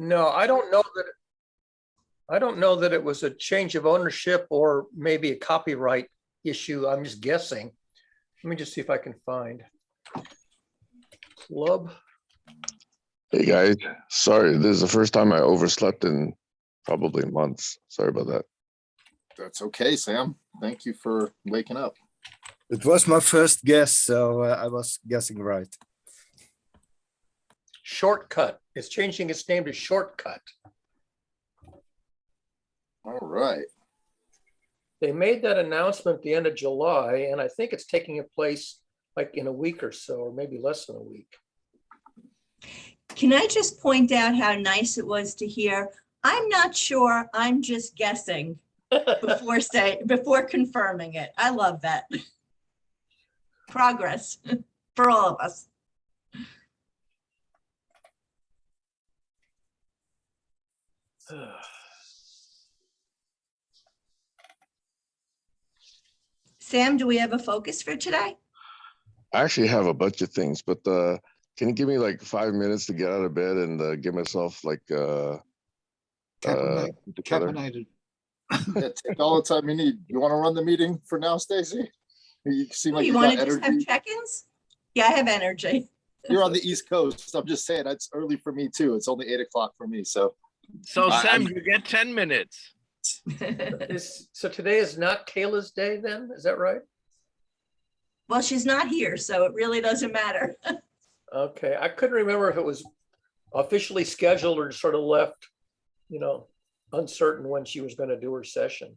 No, I don't know that it was a change of ownership or maybe a copyright issue. I'm just guessing. Let me just see if I can find Club. Hey guys, sorry, this is the first time I overslept in probably months. Sorry about that. That's okay, Sam. Thank you for waking up. It was my first guess, so I was guessing right. Shortcut. It's changing its name to Shortcut. All right. They made that announcement at the end of July, and I think it's taking place like in a week or so, or maybe less than a week. Can I just point out how nice it was to hear? I'm not sure, I'm just guessing before confirming it. I love that. Progress for all of us. Sam, do we have a focus for today? I actually have a bunch of things, but can you give me like 5 minutes to get out of bed and get myself like together? Caffeinated. Yeah, take all the time you need. You want to run the meeting for now, Stacy? You seem like You you want got to just have energy. check-ins? Yeah, I have energy. You're on the East Coast. I'm just saying that's early for me too. It's only 8 o'clock for me. So Sam, you get 10 minutes. So today is not Kayla's day then? Is that right? Well, she's not here, so it really doesn't matter. Okay, I couldn't remember if it was officially scheduled or sort of left, uncertain when she was going to do her session.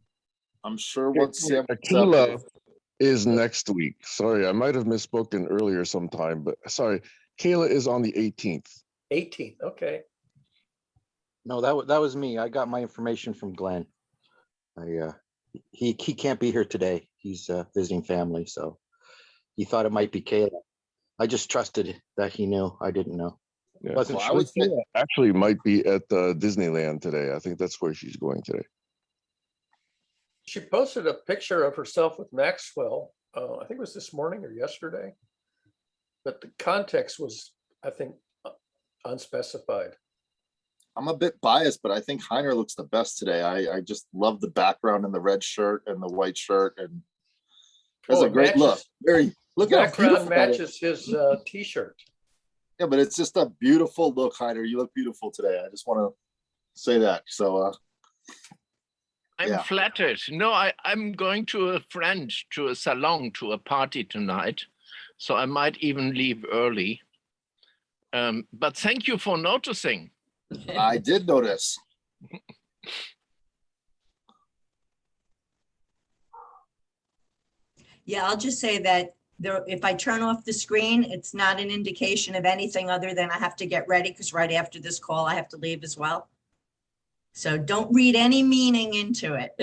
I'm sure once Sam Akila is next week. Sorry, I might have misspoken earlier sometime, but sorry, Kayla is on the 18th. 18th, okay. No, that was me. I got my information from Glenn. He can't be here today. He's visiting family, so he thought it might be Kayla. I just trusted that he knew. I didn't know. Yeah. Wasn't Well, sure. I would say actually might be at Disneyland today. I think that's where she's going today. She posted a picture of herself with Maxwell. I think it was this morning or yesterday. But the context was, I think, unspecified. I'm a bit biased, but I think Heiner looks the best today. I just love the background and the red shirt and the white shirt, and that's a great look. Look at how background beautiful that is. matches his t-shirt. Yeah, but it's just a beautiful look, Heiner. You look beautiful today. I just want to say that. So I'm flattered. No, I'm going to a salon, to a party tonight. So I might even leave early. But thank you for noticing. I did notice. Yeah, I'll just say that if I turn off the screen, it's not an indication of anything other than I have to get ready because right after this call, I have to leave as well. So don't read any meaning into it.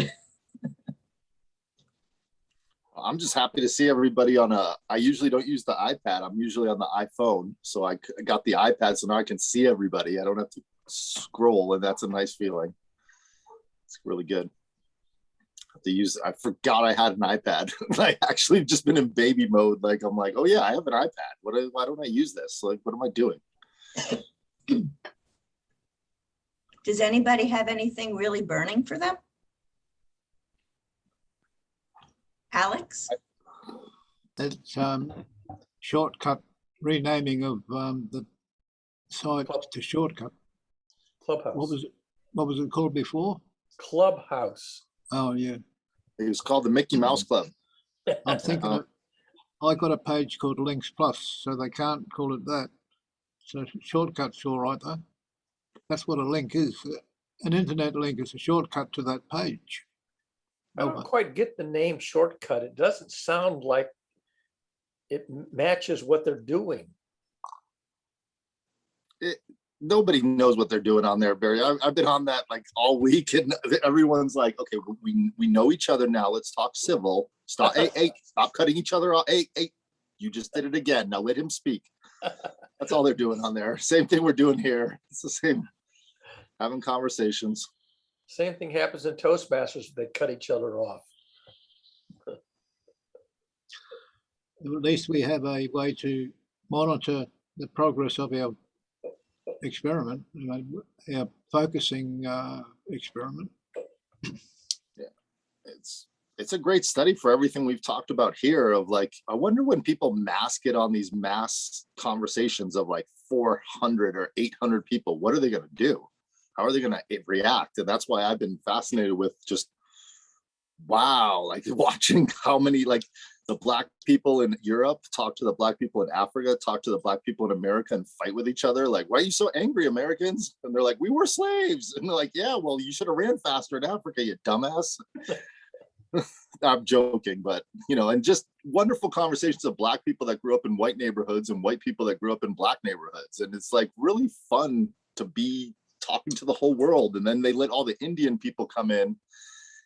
I'm just happy to see everybody I usually don't use the iPad. I'm usually on the iPhone. So I got the iPad, so now I can see everybody. I don't have to scroll, and that's a nice feeling. It's really good. I forgot I had an iPad. I actually just been in baby mode. Like, I'm like, oh yeah, I have an iPad. Why don't I use this? Like, what am I doing? Does anybody have anything really burning for them? Alex? It's shortcut renaming of the site to Shortcut. Clubhouse. What was it called before? Clubhouse. Oh yeah. It was called the Mickey Mouse Club. I'm thinking I got a page called Links Plus, so they can't call it that. So Shortcut's all right though. That's what a link is. An internet link is a shortcut to that page. I don't quite get the name Shortcut. It doesn't sound like it matches what they're doing. Nobody knows what they're doing on there, Barry. I've been on that like all week, and everyone's like, okay, we know each other now. Let's talk civil. Stop. Hey, stop cutting each other off. Hey, you just did it again. Now let him speak. That's all they're doing on there. Same thing we're doing here. It's the same, having conversations. Same thing happens in Toastmasters. They cut each other off. At least we have a way to monitor the progress of our experiment, our focusing experiment. It's a great study for everything we've talked about here of like, I wonder when people mass get on these mass conversations of like 400 or 800 people, what are they going to do? How are they going to react? And that's why I've been fascinated with just, wow, like watching how many, like the Black people in Europe talk to the Black people in Africa, talk to the Black people in America and fight with each other. Like, why are you so angry, Americans? And they're like, we were slaves. And they're like, yeah, well, you should have ran faster in Africa, you dumbass. I'm joking, but you know, and just wonderful conversations of Black people that grew up in white neighborhoods and white people that grew up in Black neighborhoods. And it's like really fun to be talking to the whole world. And then they let all the Indian people come in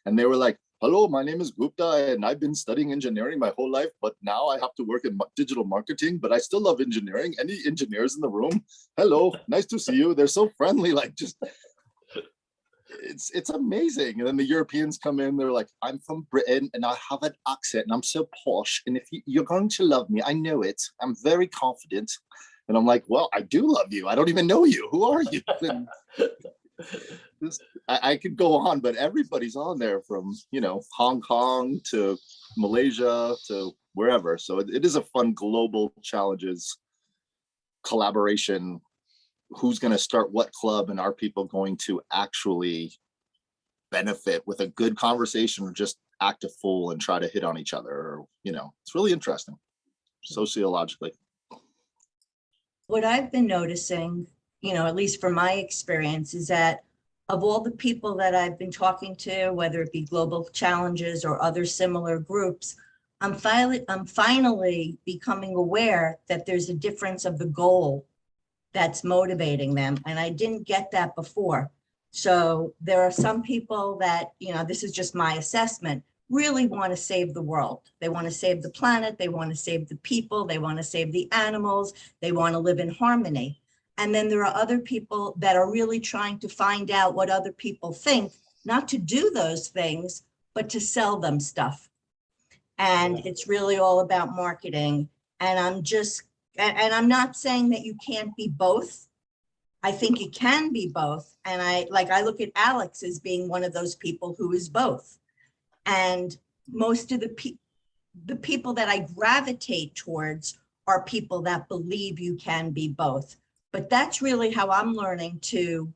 and they were like, hello, my name is Gupta and I've been studying engineering my whole life, but now I have to work in digital marketing, but I still love engineering. Any engineers in the room? Hello, nice to see you. They're so friendly, like just, it's amazing. And then the Europeans come in, they're like, I'm from Britain and I have an accent and I'm so posh. And if you're going to love me, I know it. I'm very confident. And I'm like, well, I do love you. I don't even know you. Who are you? And I could go on, but everybody's on there from, you know, Hong Kong to Malaysia to wherever. So it is a fun global challenges collaboration. Who's going to start what club and are people going to actually benefit with a good conversation or just act a fool and try to hit on each other? Or, you know, it's really interesting sociologically. What I've been noticing, you know, at least from my experience, is that of all the people that I've been talking to, whether it be global challenges or other similar groups, I'm finally becoming aware that there's a difference of the goal that's motivating them. And I didn't get that before. So there are some people that, you know, this is just my assessment, really want to save the world. They want to save the planet. They want to save the people. They want to save the animals. They want to live in harmony. And then there are other people that are really trying to find out what other people think, not to do those things, but to sell them stuff. And it's really all about marketing. And I'm not saying that you can't be both. I think you can be both. And I look at Alex as being one of those people who is both. And most of the people that I gravitate towards are people that believe you can be both. But that's really how I'm learning to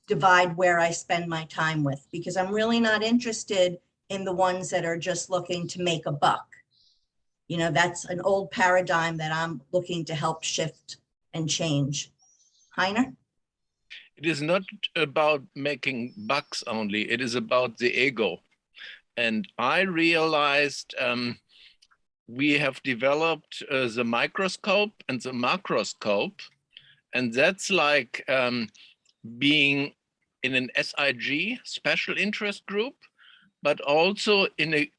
divide where I spend my time with, because I'm really not interested in the ones that are just looking to make a buck. You know, that's an old paradigm that I'm looking to help shift and change. Heiner? It is not about making bucks only, it is about the ego. And I realized we have developed the microscope and the macroscope, and that's like being in an SIG, special interest group, but also in a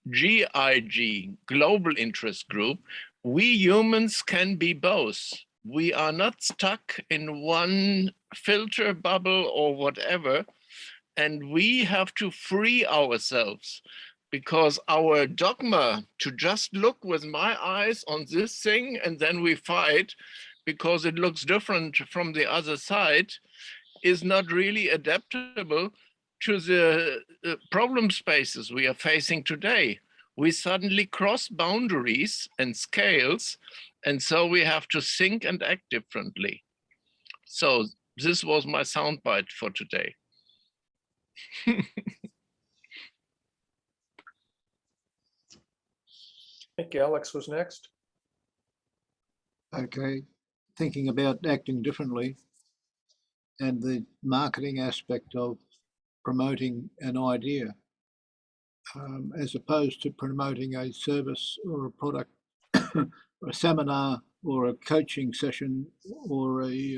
GIG, global interest group. We humans can be both. We are not stuck in one filter bubble or whatever. And we have to free ourselves, because our dogma to just look with my eyes on this thing and then we fight because it looks different from the other side is not really adaptable to the problem spaces we are facing today. We suddenly cross boundaries and scales, and so we have to think and act differently. So this was my soundbite for today. I think Alex was next. Okay, thinking about acting differently and the marketing aspect of promoting an idea as opposed to promoting a service or a product or a seminar or a coaching session or a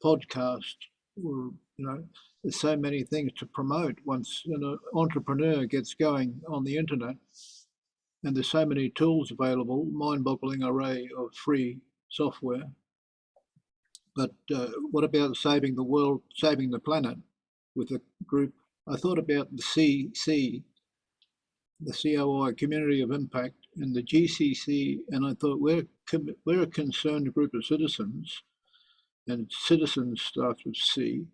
podcast, or, you know, there's so many things to promote once an entrepreneur gets going on the internet, and there's so many tools available, mind-boggling array of free software. But what about saving the world, saving the planet with a group? I thought about the CC, the COI, Community of Impact, in the GCC, and I thought we're a concerned group of citizens, and citizens starts with C,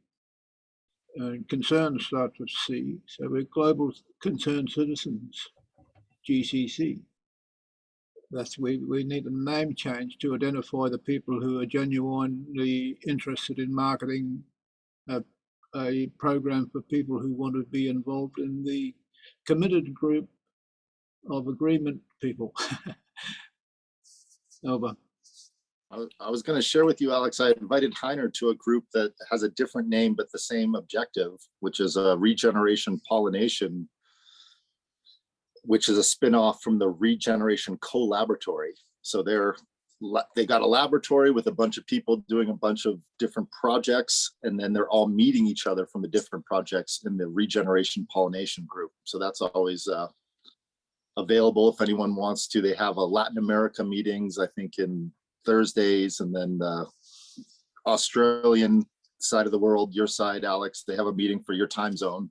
and concern starts with C. So we're global concerned citizens, GCC. We need a name change to identify the people who are genuinely interested in marketing a program for people who want to be involved in the committed group of agreement people. Over. I was going to share with you, Alex, I invited Heiner to a group that has a different name, but the same objective, which is a regeneration pollination, which is a spin-off from the Regeneration Co-Laboratory. So they got a laboratory with a bunch of people doing a bunch of different projects, and then they're all meeting each other from the different projects in the Regeneration Pollination group. So that's always available if anyone wants to. They have a Latin America meetings, I think, in Thursdays, and then the Australian side of the world, your side, Alex, they have a meeting for your time zone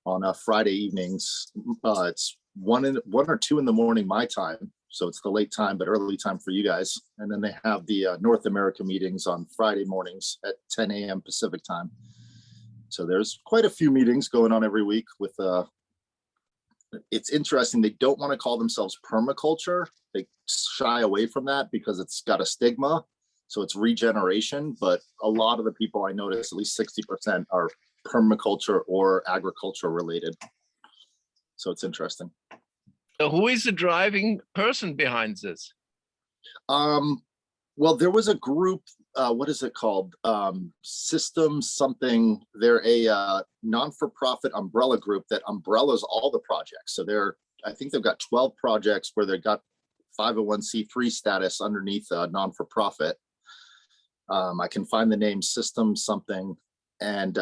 on Friday evenings. It's 1 or 2 in the morning my time, so it's the late time but early time for you guys. And then they have the North America meetings on Friday mornings at 10 a.m. Pacific time. So there's quite a few meetings going on every week with it's interesting, they don't want to call themselves permaculture. They shy away from that because it's got a stigma. So it's regeneration, but a lot of the people I notice, at least 60%, are permaculture or agriculture related. So it's interesting. So who is the driving person behind this? Well, there was a group, what is it called? System something. They're a non-for-profit umbrella group that umbrellas all the projects. So I think they've got 12 projects where they've got 501c3 status underneath a non-for-profit. I can find the name System something. And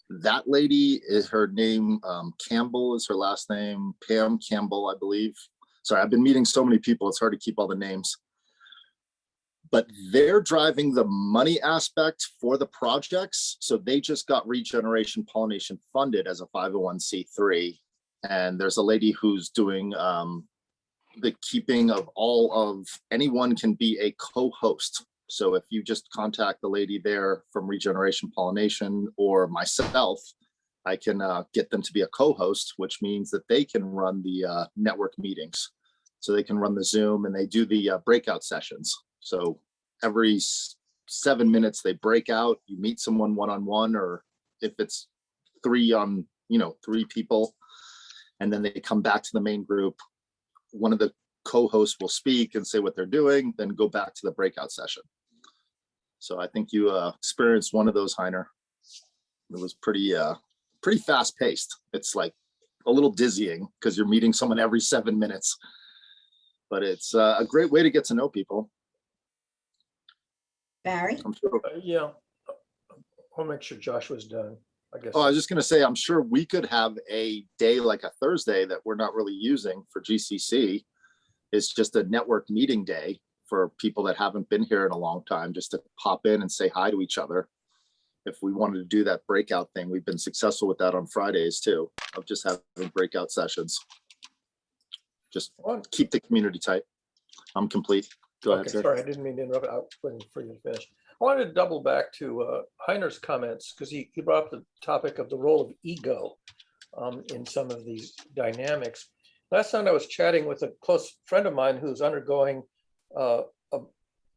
that lady is her name, Campbell is her last name, Pam Campbell, I believe. Sorry, I've been meeting so many people, it's hard to keep all the names. But they're driving the money aspect for the projects. So they just got Regeneration Pollination funded as a 501c3. And there's a lady who's doing the keeping of all of, anyone can be a co-host. So if you just contact the lady there from Regeneration Pollination or myself, I can get them to be a co-host, which means that they can run the network meetings. So they can run the Zoom, and they do the breakout sessions. So every 7 minutes they break out, you meet someone one-on-one, or if it's 3 people, and then they come back to the main group. One of the co-hosts will speak and say what they're doing, then go back to the breakout session. So I think you experienced one of those, Heiner. It was pretty fast paced. It's like a little dizzying because you're meeting someone every 7 minutes, but it's a great way to get to know people. Barry? I'm sure. Yeah, I'll make sure Joshua's done, I guess. Oh, I was just going to say, I'm sure we could have a day like a Thursday that we're not really using for GCC. It's just a network meeting day for people that haven't been here in a long time, just to pop in and say hi to each other. If we wanted to do that breakout thing, we've been successful with that on Fridays too, of just having breakout sessions. Just keep the community tight. I'm complete. Go ahead, sir. Sorry, I didn't mean to interrupt. I was waiting for you to finish. I wanted to double back to Heiner's comments, because he brought up the topic of the role of ego in some of these dynamics. Last time I was chatting with a close friend of mine who's undergoing a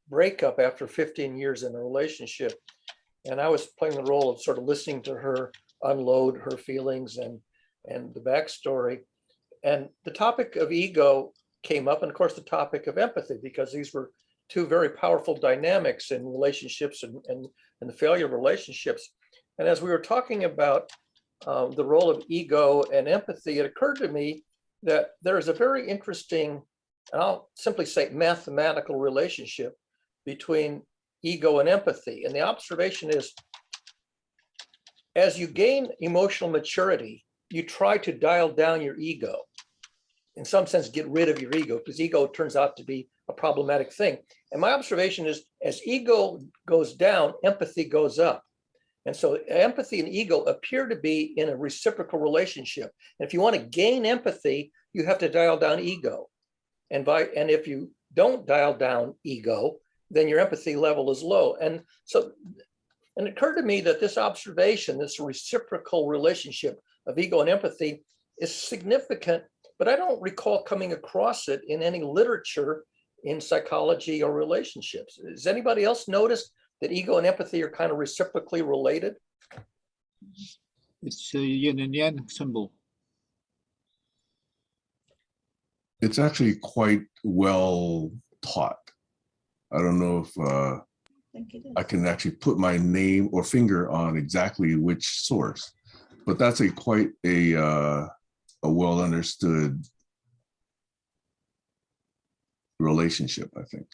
breakup after 15 years in a relationship. And I was playing the role of sort of listening to her unload her feelings and the backstory. And the topic of ego came up, and of course the topic of empathy, because these were two very powerful dynamics in relationships and the failure of relationships. And as we were talking about the role of ego and empathy, it occurred to me that there is a very interesting, and I'll simply say mathematical relationship between ego and empathy. And the observation is, as you gain emotional maturity, you try to dial down your ego. In some sense, get rid of your ego, because ego turns out to be a problematic thing. And my observation is, as ego goes down, empathy goes up. And so empathy and ego appear to be in a reciprocal relationship. And if you want to gain empathy, you have to dial down ego. And if you don't dial down ego, then your empathy level is low. And so, and it occurred to me that this observation, this reciprocal relationship of ego and empathy is significant, but I don't recall coming across it in any literature in psychology or relationships. Has anybody else noticed that ego and empathy are kind of reciprocally related? It's a yin and yang symbol. It's actually quite well taught. I don't know if I can actually put my name or finger on exactly which source, but that's quite a well understood relationship, I think.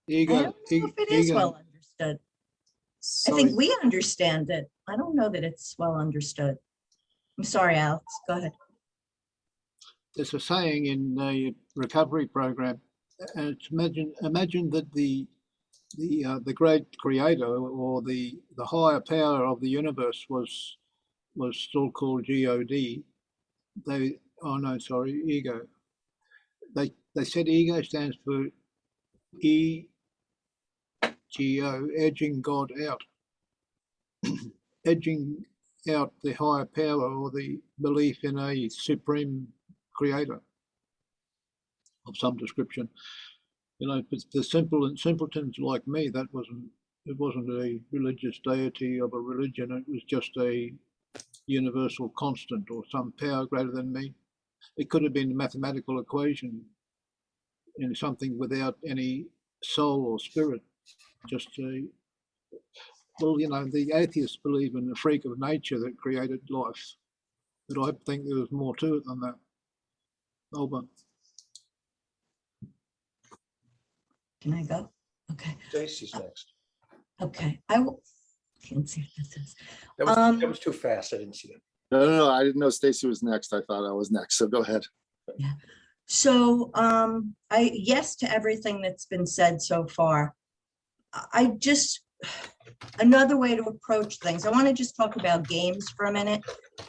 I don't know if it is well understood. I think we understand it. I don't know that it's well understood. I'm sorry, Alex, go ahead. There's a saying in the recovery program, and it's imagine that the great creator or the higher power of the universe was still called God. Ego. They said ego stands for EGO, edging God out. Edging out the higher power or the belief in a supreme creator of some description. You know, but the simpletons like me, it wasn't a religious deity of a religion. It was just a universal constant or some power greater than me. It could have been a mathematical equation in something without any soul or spirit. Just well, you know, the atheists believe in the freak of nature that created life, but I think there was more to it than that. Over. Can I go? Okay. Stacy's next. Okay. I will. Can't see what this is. That was too fast. I didn't see it. No, I didn't know Stacy was next. I thought I was next. So go ahead. Yeah. So yes to everything that's been said so far. I just, another way to approach things. I want to just talk about games for a minute,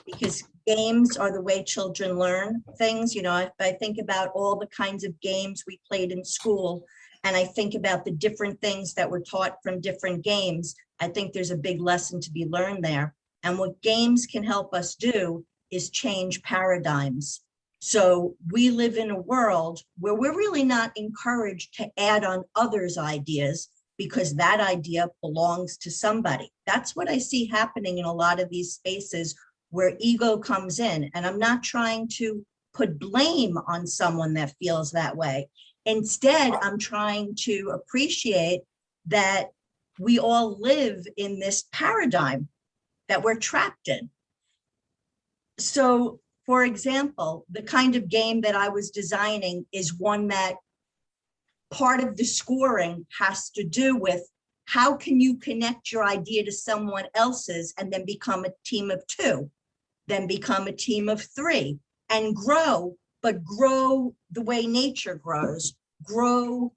because games are the way children learn things. You know, if I think about all the kinds of games we played in school, and I think about the different things that were taught from different games, I think there's a big lesson to be learned there. And what games can help us do is change paradigms. So we live in a world where we're really not encouraged to add on others' ideas, because that idea belongs to somebody. That's what I see happening in a lot of these spaces where ego comes in. And I'm not trying to put blame on someone that feels that way. Instead, I'm trying to appreciate that we all live in this paradigm that we're trapped in. So, for example, the kind of game that I was designing is one that part of the scoring has to do with how can you connect your idea to someone else's and then become a team of two, then become a team of three, and grow, but grow the way nature grows, grow.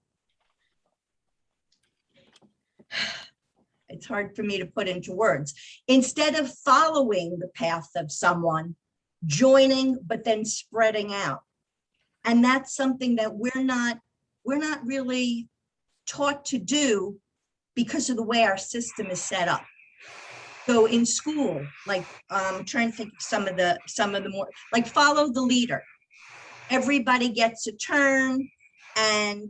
It's hard for me to put into words. Instead of following the path of someone, joining, but then spreading out. And that's something that we're not really taught to do because of the way our system is set up. So in school, like I'm trying to think of some of the more, like follow the leader. Everybody gets a turn, and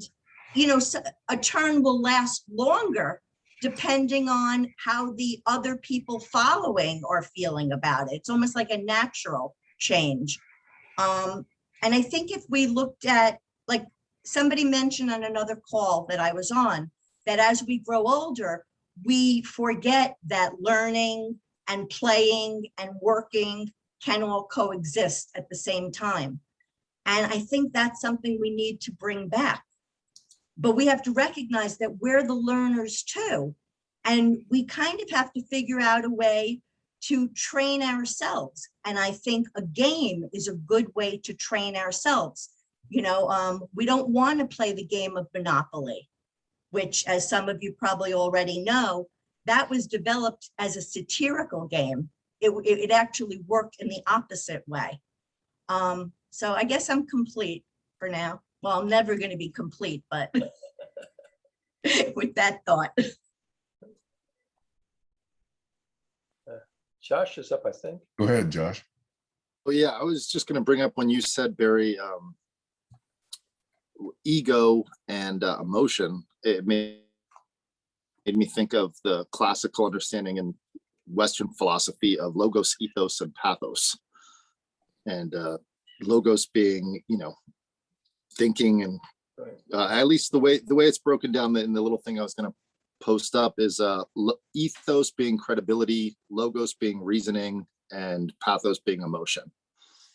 you know, so a turn will last longer depending on how the other people following are feeling about it. It's almost like a natural change. And I think if we looked at, like somebody mentioned on another call that I was on, that as we grow older, we forget that learning and playing and working can all coexist at the same time. And I think that's something we need to bring back. But we have to recognize that we're the learners too. And we kind of have to figure out a way to train ourselves. And I think a game is a good way to train ourselves. You know, we don't want to play the game of Monopoly, which, as some of you probably already know, that was developed as a satirical game it actually worked in the opposite way. So I guess I'm complete for now. Well, I'm never going to be complete, but with that thought. Josh is up, I think. Go ahead, Josh. Well, yeah, I was just going to bring up when you said, Barry, ego and emotion. It made me think of the classical understanding in Western philosophy of logos, ethos, and pathos. And logos being, thinking, and at least the way it's broken down in the little thing I was going to post up is ethos being credibility, logos being reasoning, and pathos being emotion.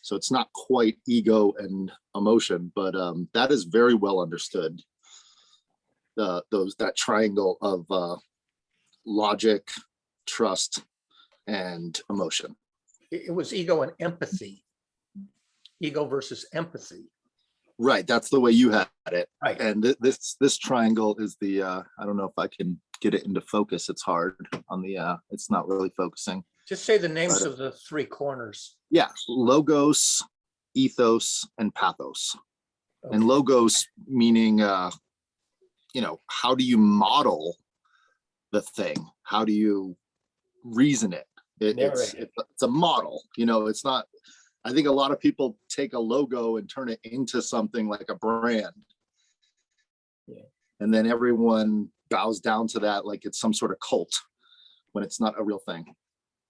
So it's not quite ego and emotion, but that is very well understood. That triangle of logic, trust, and emotion. It was ego and empathy. Ego versus empathy. Right, that's the way you had it. Right. And this triangle is the I don't know if I can get it into focus. It's hard on the it's not really focusing. Just say the names of the three corners. Yeah, logos, ethos, and pathos. Okay. And logos meaning how do you model the thing? How do you reason it? It's a model. It's not. I think a lot of people take a logo and turn it into something like a brand. Yeah. And then everyone bows down to that like it's some sort of cult when it's not a real thing.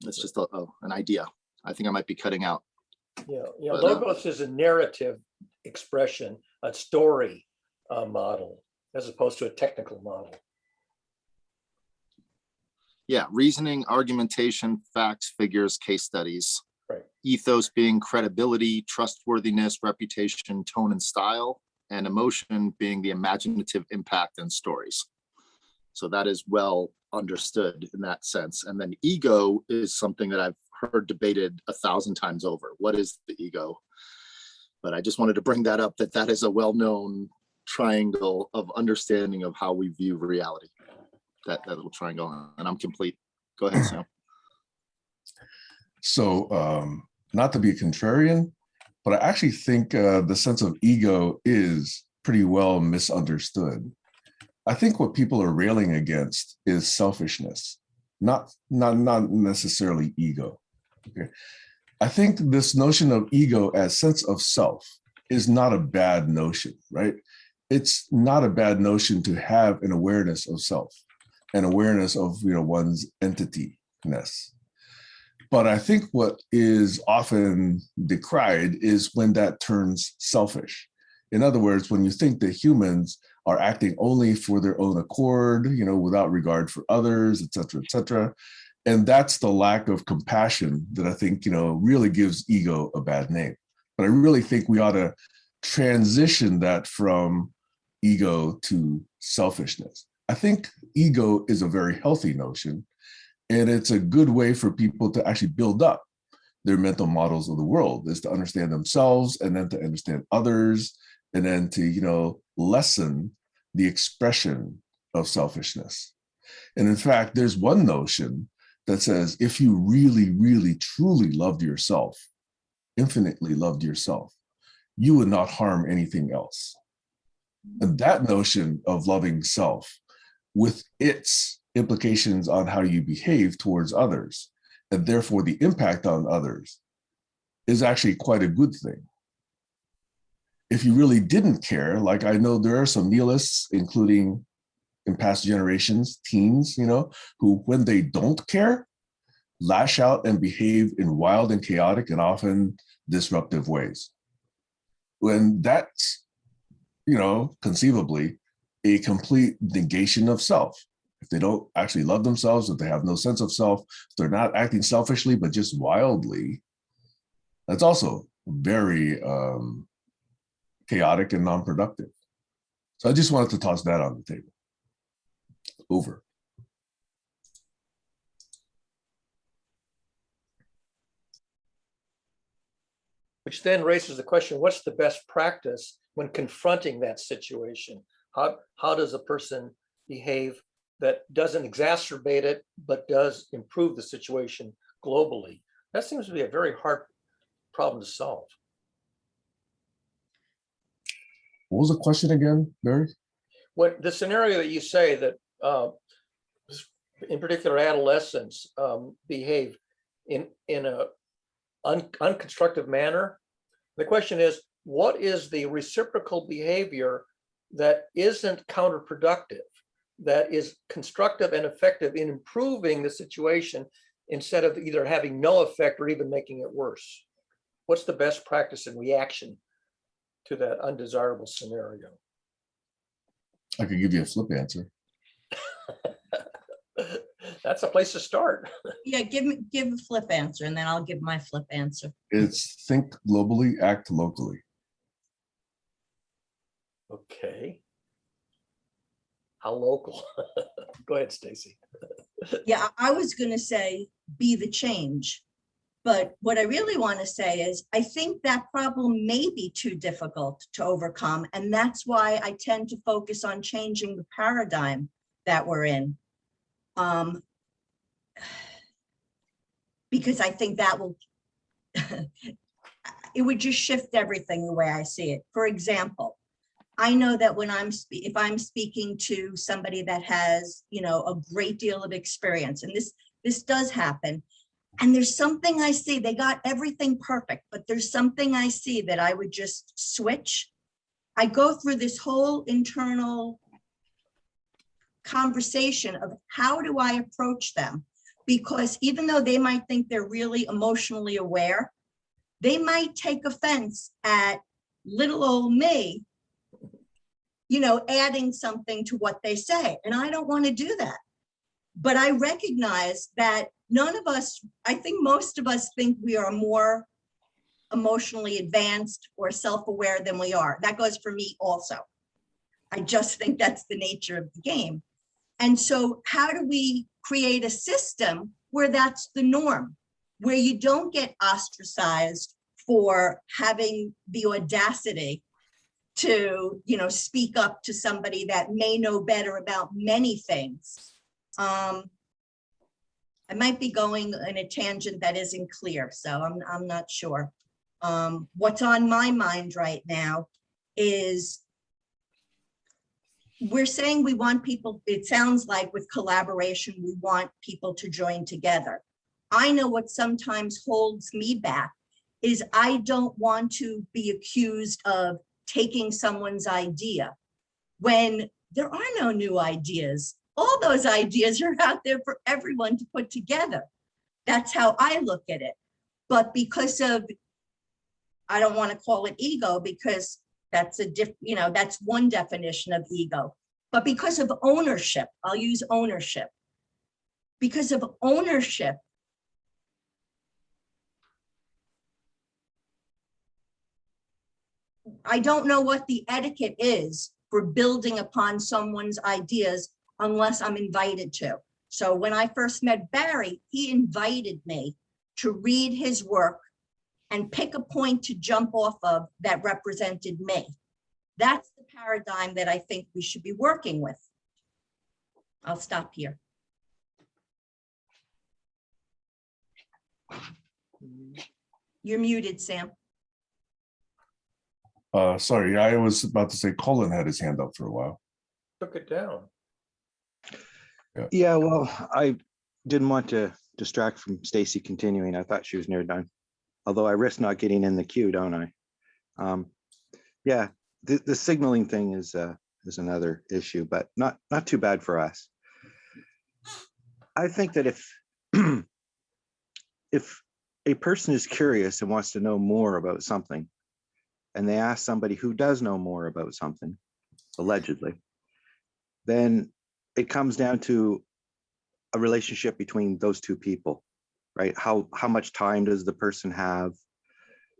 It's just an idea. I think I might be cutting out. Yeah, But, logos is a narrative expression, a story model, as opposed to a technical model. Yeah, reasoning, argumentation, facts, figures, case studies. Right. Ethos being credibility, trustworthiness, reputation, tone, and style, and emotion being the imaginative impact and stories. So that is well understood in that sense. And then ego is something that I've heard debated 1,000 times over. What is the ego? But I just wanted to bring that up, that is a well-known triangle of understanding of how we view reality. That little triangle, and I'm complete. Go ahead, Sam. So not to be a contrarian, but I actually think the sense of ego is pretty well misunderstood. I think what people are railing against is selfishness, not necessarily ego. Okay. I think this notion of ego as sense of self is not a bad notion, right? It's not a bad notion to have an awareness of self, an awareness of one's entity-ness. But I think what is often decried is when that turns selfish. In other words, when you think that humans are acting only for their own accord, without regard for others, et cetera, and that's the lack of compassion that I think, really gives ego a bad name. But I really think we ought to transition that from ego to selfishness. I think ego is a very healthy notion, and it's a good way for people to actually build up their mental models of the world, is to understand themselves and then to understand others, and then to, lessen the expression of selfishness. And in fact, there's one notion that says, if you really, really, truly loved yourself, infinitely loved yourself, you would not harm anything else. And that notion of loving self, with its implications on how you behave towards others, and therefore the impact on others, is actually quite a good thing. If you really didn't care, like I know there are some nihilists, including in past generations, teens, who when they don't care, lash out and behave in wild and chaotic and often disruptive ways. When that's, conceivably a complete negation of self. If they don't actually love themselves, if they have no sense of self, if they're not acting selfishly, but just wildly, that's also very chaotic and non-productive. So I just wanted to toss that on the table. Over. Which then raises the question, what's the best practice when confronting that situation? How does a person behave that doesn't exacerbate it, but does improve the situation globally. That seems to be a very hard problem to solve. What was the question again, Barry? What the scenario that you say that in particular adolescents behave in a unconstructive manner. The question is, what is the reciprocal behavior that isn't counterproductive, that is constructive and effective in improving the situation instead of either having no effect or even making it worse? What's the best practice and reaction to that undesirable scenario? I could give you a flip answer. That's a place to start. Yeah, give a flip answer and then I'll give my flip answer. It's think globally, act locally. Okay. How local? Go ahead, Stacy. Yeah, I was gonna say, be the change. But what I really want to say is, I think that problem may be too difficult to overcome. And that's why I tend to focus on changing the paradigm that we're in. Because I think that will, it would just shift everything the way I see it. For example, I know that when if I'm speaking to somebody that has, a great deal of experience, and this does happen, and there's something I see, they got everything perfect, but there's something I see that I would just switch. I go through this whole internal conversation of how do I approach them? Because even though they might think they're really emotionally aware, they might take offense at little old me, adding something to what they say. And I don't want to do that. But I recognize that none of us, I think most of us think we are more emotionally advanced or self-aware than we are. That goes for me also. I just think that's the nature of the game. And so how do we create a system where that's the norm, where you don't get ostracized for having the audacity to, speak up to somebody that may know better about many things? I might be going in a tangent that isn't clear, so I'm not sure. What's on my mind right now is we're saying we want people, it sounds like with collaboration, we want people to join together. I know what sometimes holds me back is I don't want to be accused of taking someone's idea when there are no new ideas. All those ideas are out there for everyone to put together. That's how I look at it. But because of, I don't want to call it ego because that's that's one definition of ego. But because of ownership, I'll use ownership. Because of ownership, I don't know what the etiquette is for building upon someone's ideas unless I'm invited to. So when I first met Barry, he invited me to read his work and pick a point to jump off of that represented me. That's the paradigm that I think we should be working with. I'll stop here. You're muted, Sam. Sorry, I was about to say Colin had his hand up for a while. Took it down. Yeah, well, I didn't want to distract from Stacy continuing. I thought she was near done. Although I risk not getting in the queue, don't I? Yeah, the signaling thing is another issue, but not too bad for us. I think that if a person is curious and wants to know more about something, and they ask somebody who does know more about something, allegedly, then it comes down to a relationship between those two people, right? How much time does the person have?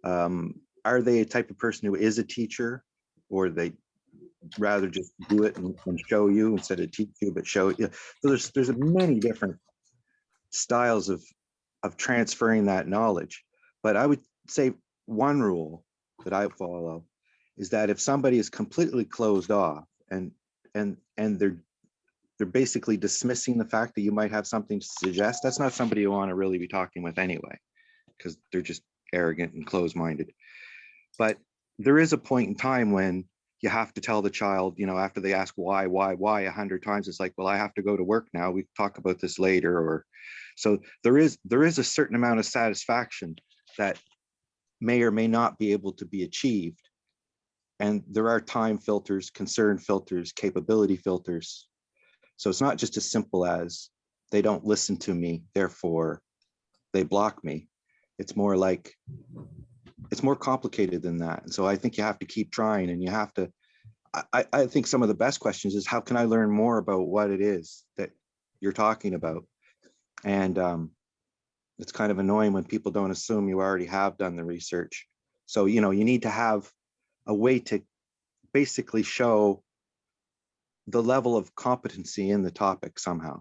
Are they a type of person who is a teacher, or they rather just do it and show you instead of teach you, but show you? So there's many different styles of transferring that knowledge. But I would say one rule that I follow is that if somebody is completely closed off and they're they're basically dismissing the fact that you might have something to suggest. That's not somebody you want to really be talking with anyway, because they're just arrogant and closed-minded. But there is a point in time when you have to tell the child, you know, after they ask why 100 times, it's like, well, I have to go to work now. We talk about this later. Or so there is a certain amount of satisfaction that may or may not be able to be achieved. And there are time filters, concern filters, capability filters. So it's not just as simple as they don't listen to me, therefore they block me. It's more like, it's more complicated than that. And so I think you have to keep trying, and you have to, I think some of the best questions is, how can I learn more about what it is that you're talking about? And it's kind of annoying when people don't assume you already have done the research. So, you know, you need to have a way to basically show the level of competency in the topic somehow.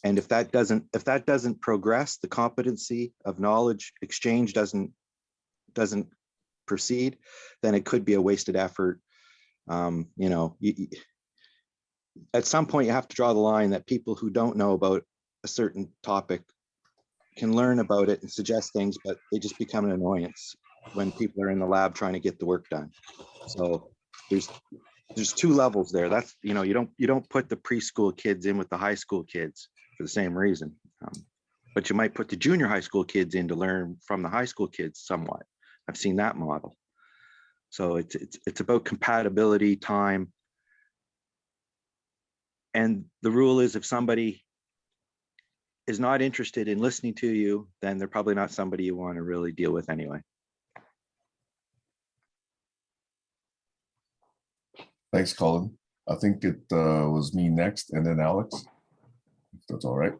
And if that doesn't progress, the competency of knowledge exchange doesn't proceed, then it could be a wasted effort. You know, at some point you have to draw the line that people who don't know about a certain topic can learn about it and suggest things, but they just become an annoyance when people are in the lab trying to get the work done. So there's two levels there. That's, you know, you don't put the preschool kids in with the high school kids for the same reason, but you might put the junior high school kids in to learn from the high school kids somewhat. I've seen that model. So it's about compatibility, time, and the rule is, if somebody is not interested in listening to you, then they're probably not somebody you want to really deal with anyway. Thanks, Colin. I think it was me next, and then Alex, if that's all right.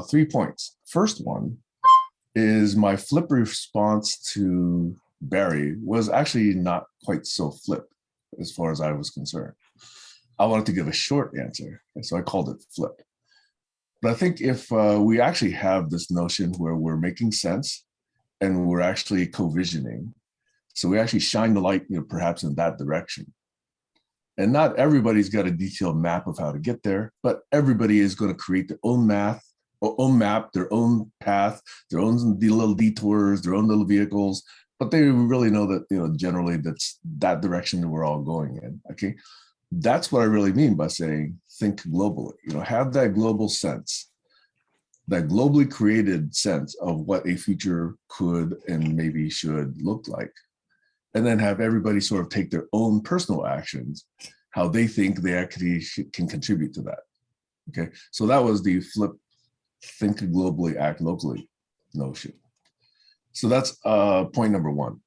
3 points. First one is my flip response to Barry was actually not quite so flip as far as I was concerned. I wanted to give a short answer, and so I called it flip. But I think if we actually have this notion where we're making sense and we're actually co-visioning, so we actually shine the light, you know, perhaps in that direction. And not everybody's got a detailed map of how to get there, but everybody is going to create their own math, or own map, their own path, their own little detours, their own little vehicles. But they really know that, you know, generally that's that direction that we're all going in. Okay, that's what I really mean by saying think globally. You know, have that global sense, that globally created sense of what a future could and maybe should look like. And then have everybody sort of take their own personal actions, how they think they actually can contribute to that. Okay, so that was the flip, think globally, act locally notion. So that's point number one.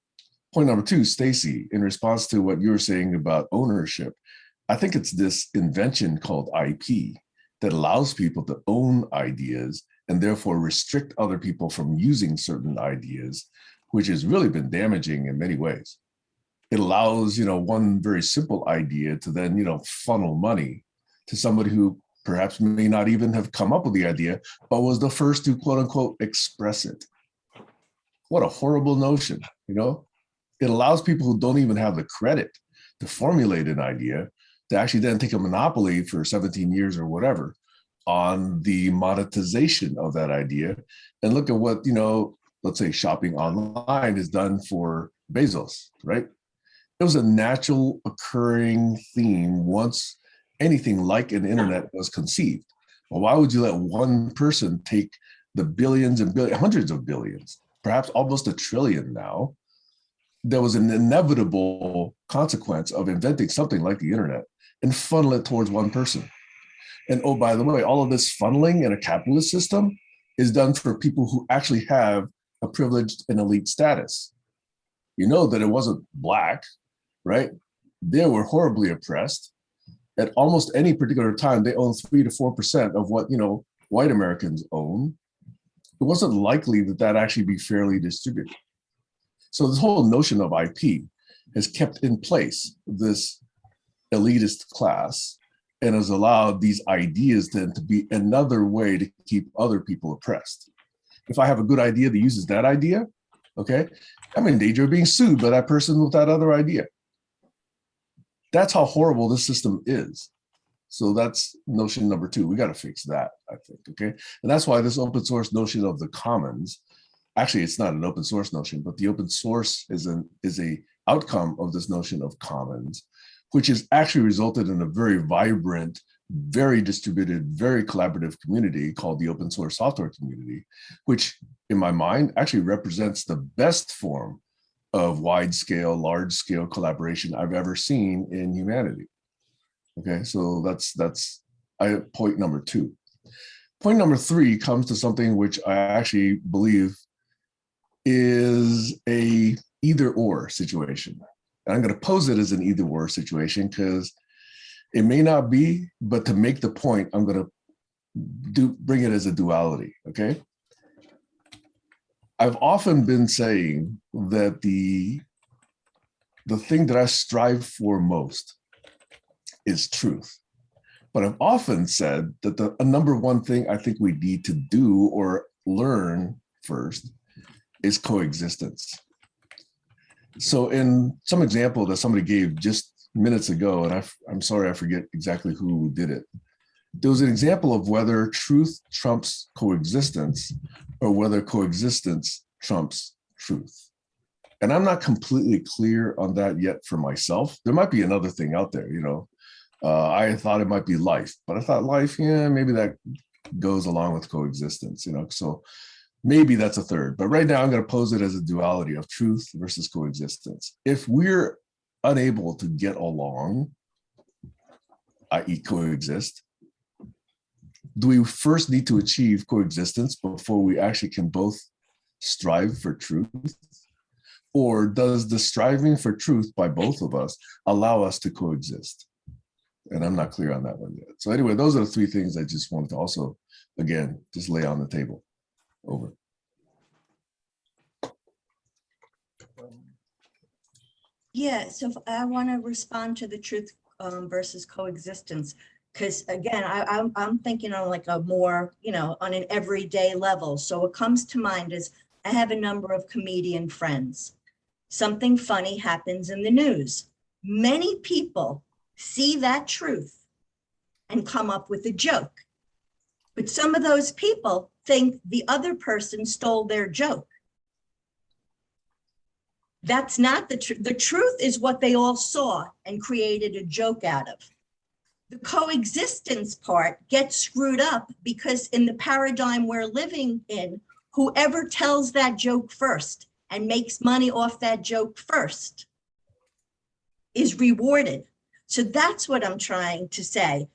Point number two, Stacy, in response to what you were saying about ownership, I think it's this invention called IP that allows people to own ideas and therefore restrict other people from using certain ideas, which has really been damaging in many ways. It allows, you know, one very simple idea to then, you know, funnel money to somebody who perhaps may not even have come up with the idea, but was the first to quote unquote express it. What a horrible notion, you know? It allows people who don't even have the credit to formulate an idea to actually then take a monopoly for 17 years or whatever on the monetization of that idea. And look at what, you know, let's say shopping online is done for Bezos, right? It was a natural occurring theme once anything like an internet was conceived. Well, why would you let one person take the billions and billions, hundreds of billions, perhaps almost $1 trillion now? There was an inevitable consequence of inventing something like the internet and funnel it towards one person. And oh, by the way, all of this funneling in a capitalist system is done for people who actually have a privileged and elite status. You know that it wasn't Black, right? They were horribly oppressed. At almost any particular time, they own 3 to 4% of what, you know, white Americans own. It wasn't likely that that actually be fairly distributed. So this whole notion of IP has kept in place this elitist class and has allowed these ideas then to be another way to keep other people oppressed. If I have a good idea that uses that idea, okay, I'm in danger of being sued by that person with that other idea. That's how horrible this system is. So that's notion number 2. We got to fix that, I think. Okay. And that's why this open source notion of the commons, actually, it's not an open source notion, but the open source is a outcome of this notion of commons, which has actually resulted in a very vibrant, very distributed, very collaborative community called the open source software community, which in my mind actually represents the best form of wide scale, large scale collaboration I've ever seen in humanity. Okay, so that's point number 2. Point number 3 comes to something which I actually believe is a either or situation. And I'm going to pose it as an either or situation because it may not be, but to make the point, I'm going to bring it as a duality. Okay. I've often been saying that the thing that I strive for most is truth. But I've often said that the number 1 thing I think we need to do or learn first is coexistence. So in some example that somebody gave just minutes ago, and I'm sorry, I forget exactly who did it. There was an example of whether truth trumps coexistence or whether coexistence trumps truth. And I'm not completely clear on that yet for myself. There might be another thing out there, you know. I thought it might be life, but I thought life, yeah, maybe that goes along with coexistence, you know. So maybe that's a third. But right now I'm going to pose it as a duality of truth versus coexistence. If we're unable to get along, i.e. coexist, do we first need to achieve coexistence before we actually can both strive for truth? Or does the striving for truth by both of us allow us to coexist? And I'm not clear on that one yet. So anyway, those are the 3 things I just wanted to also, again, just lay on the table. Over. Yeah, so I want to respond to the truth versus coexistence, because again, I'm thinking on like a more, you know, on an everyday level. So what comes to mind is I have a number of comedian friends. Something funny happens in the news. Many people see that truth and come up with a joke. But some of those people think the other person stole their joke. That's not the truth. The truth is what they all saw and created a joke out of. The coexistence part gets screwed up because in the paradigm we're living in, whoever tells that joke first and makes money off that joke first is rewarded. So that's what I'm trying to say.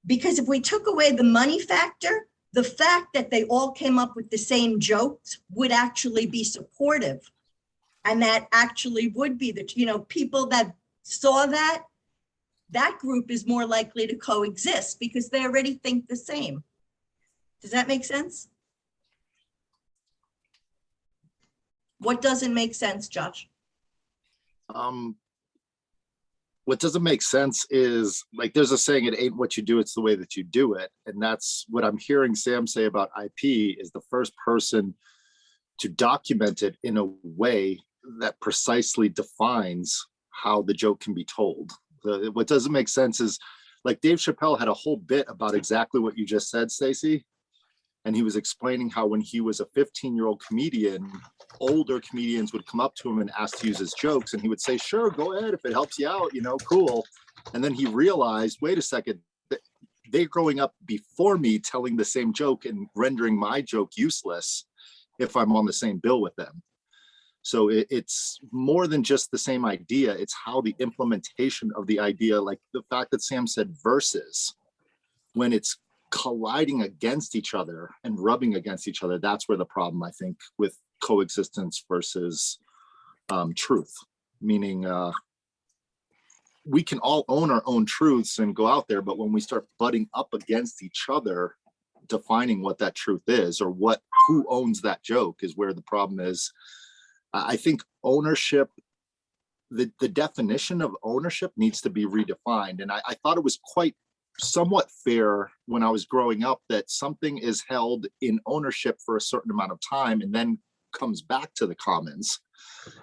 Because if we took away the money factor, the fact that they all came up with the same jokes would actually be supportive. And that actually would be the, you know, people that saw that, that group is more likely to coexist because they already think the same. Does that make sense? What doesn't make sense, Josh? What doesn't make sense is, like, there's a saying, it ain't what you do, it's the way that you do it. And that's what I'm hearing Sam say about IP, is the first person to document it in a way that precisely defines how the joke can be told. What doesn't make sense is, like, Dave Chappelle had a whole bit about exactly what you just said, Stacey. And he was explaining how when he was a 15-year-old comedian, older comedians would come up to him and ask to use his jokes. And he would say, sure, go ahead. If it helps you out, you know, cool. And then he realized, wait a second, they're growing up before me telling the same joke and rendering my joke useless if I'm on the same bill with them. So it's more than just the same idea. It's how the implementation of the idea, like the fact that Sam said versus, when it's colliding against each other and rubbing against each other, that's where the problem, I think, with coexistence versus truth, meaning we can all own our own truths and go out there, but when we start butting up against each other, defining what that truth is or who owns that joke is where the problem is. I think ownership, the definition of ownership needs to be redefined. And I thought it was somewhat fair when I was growing up that something is held in ownership for a certain amount of time and then comes back to the commons.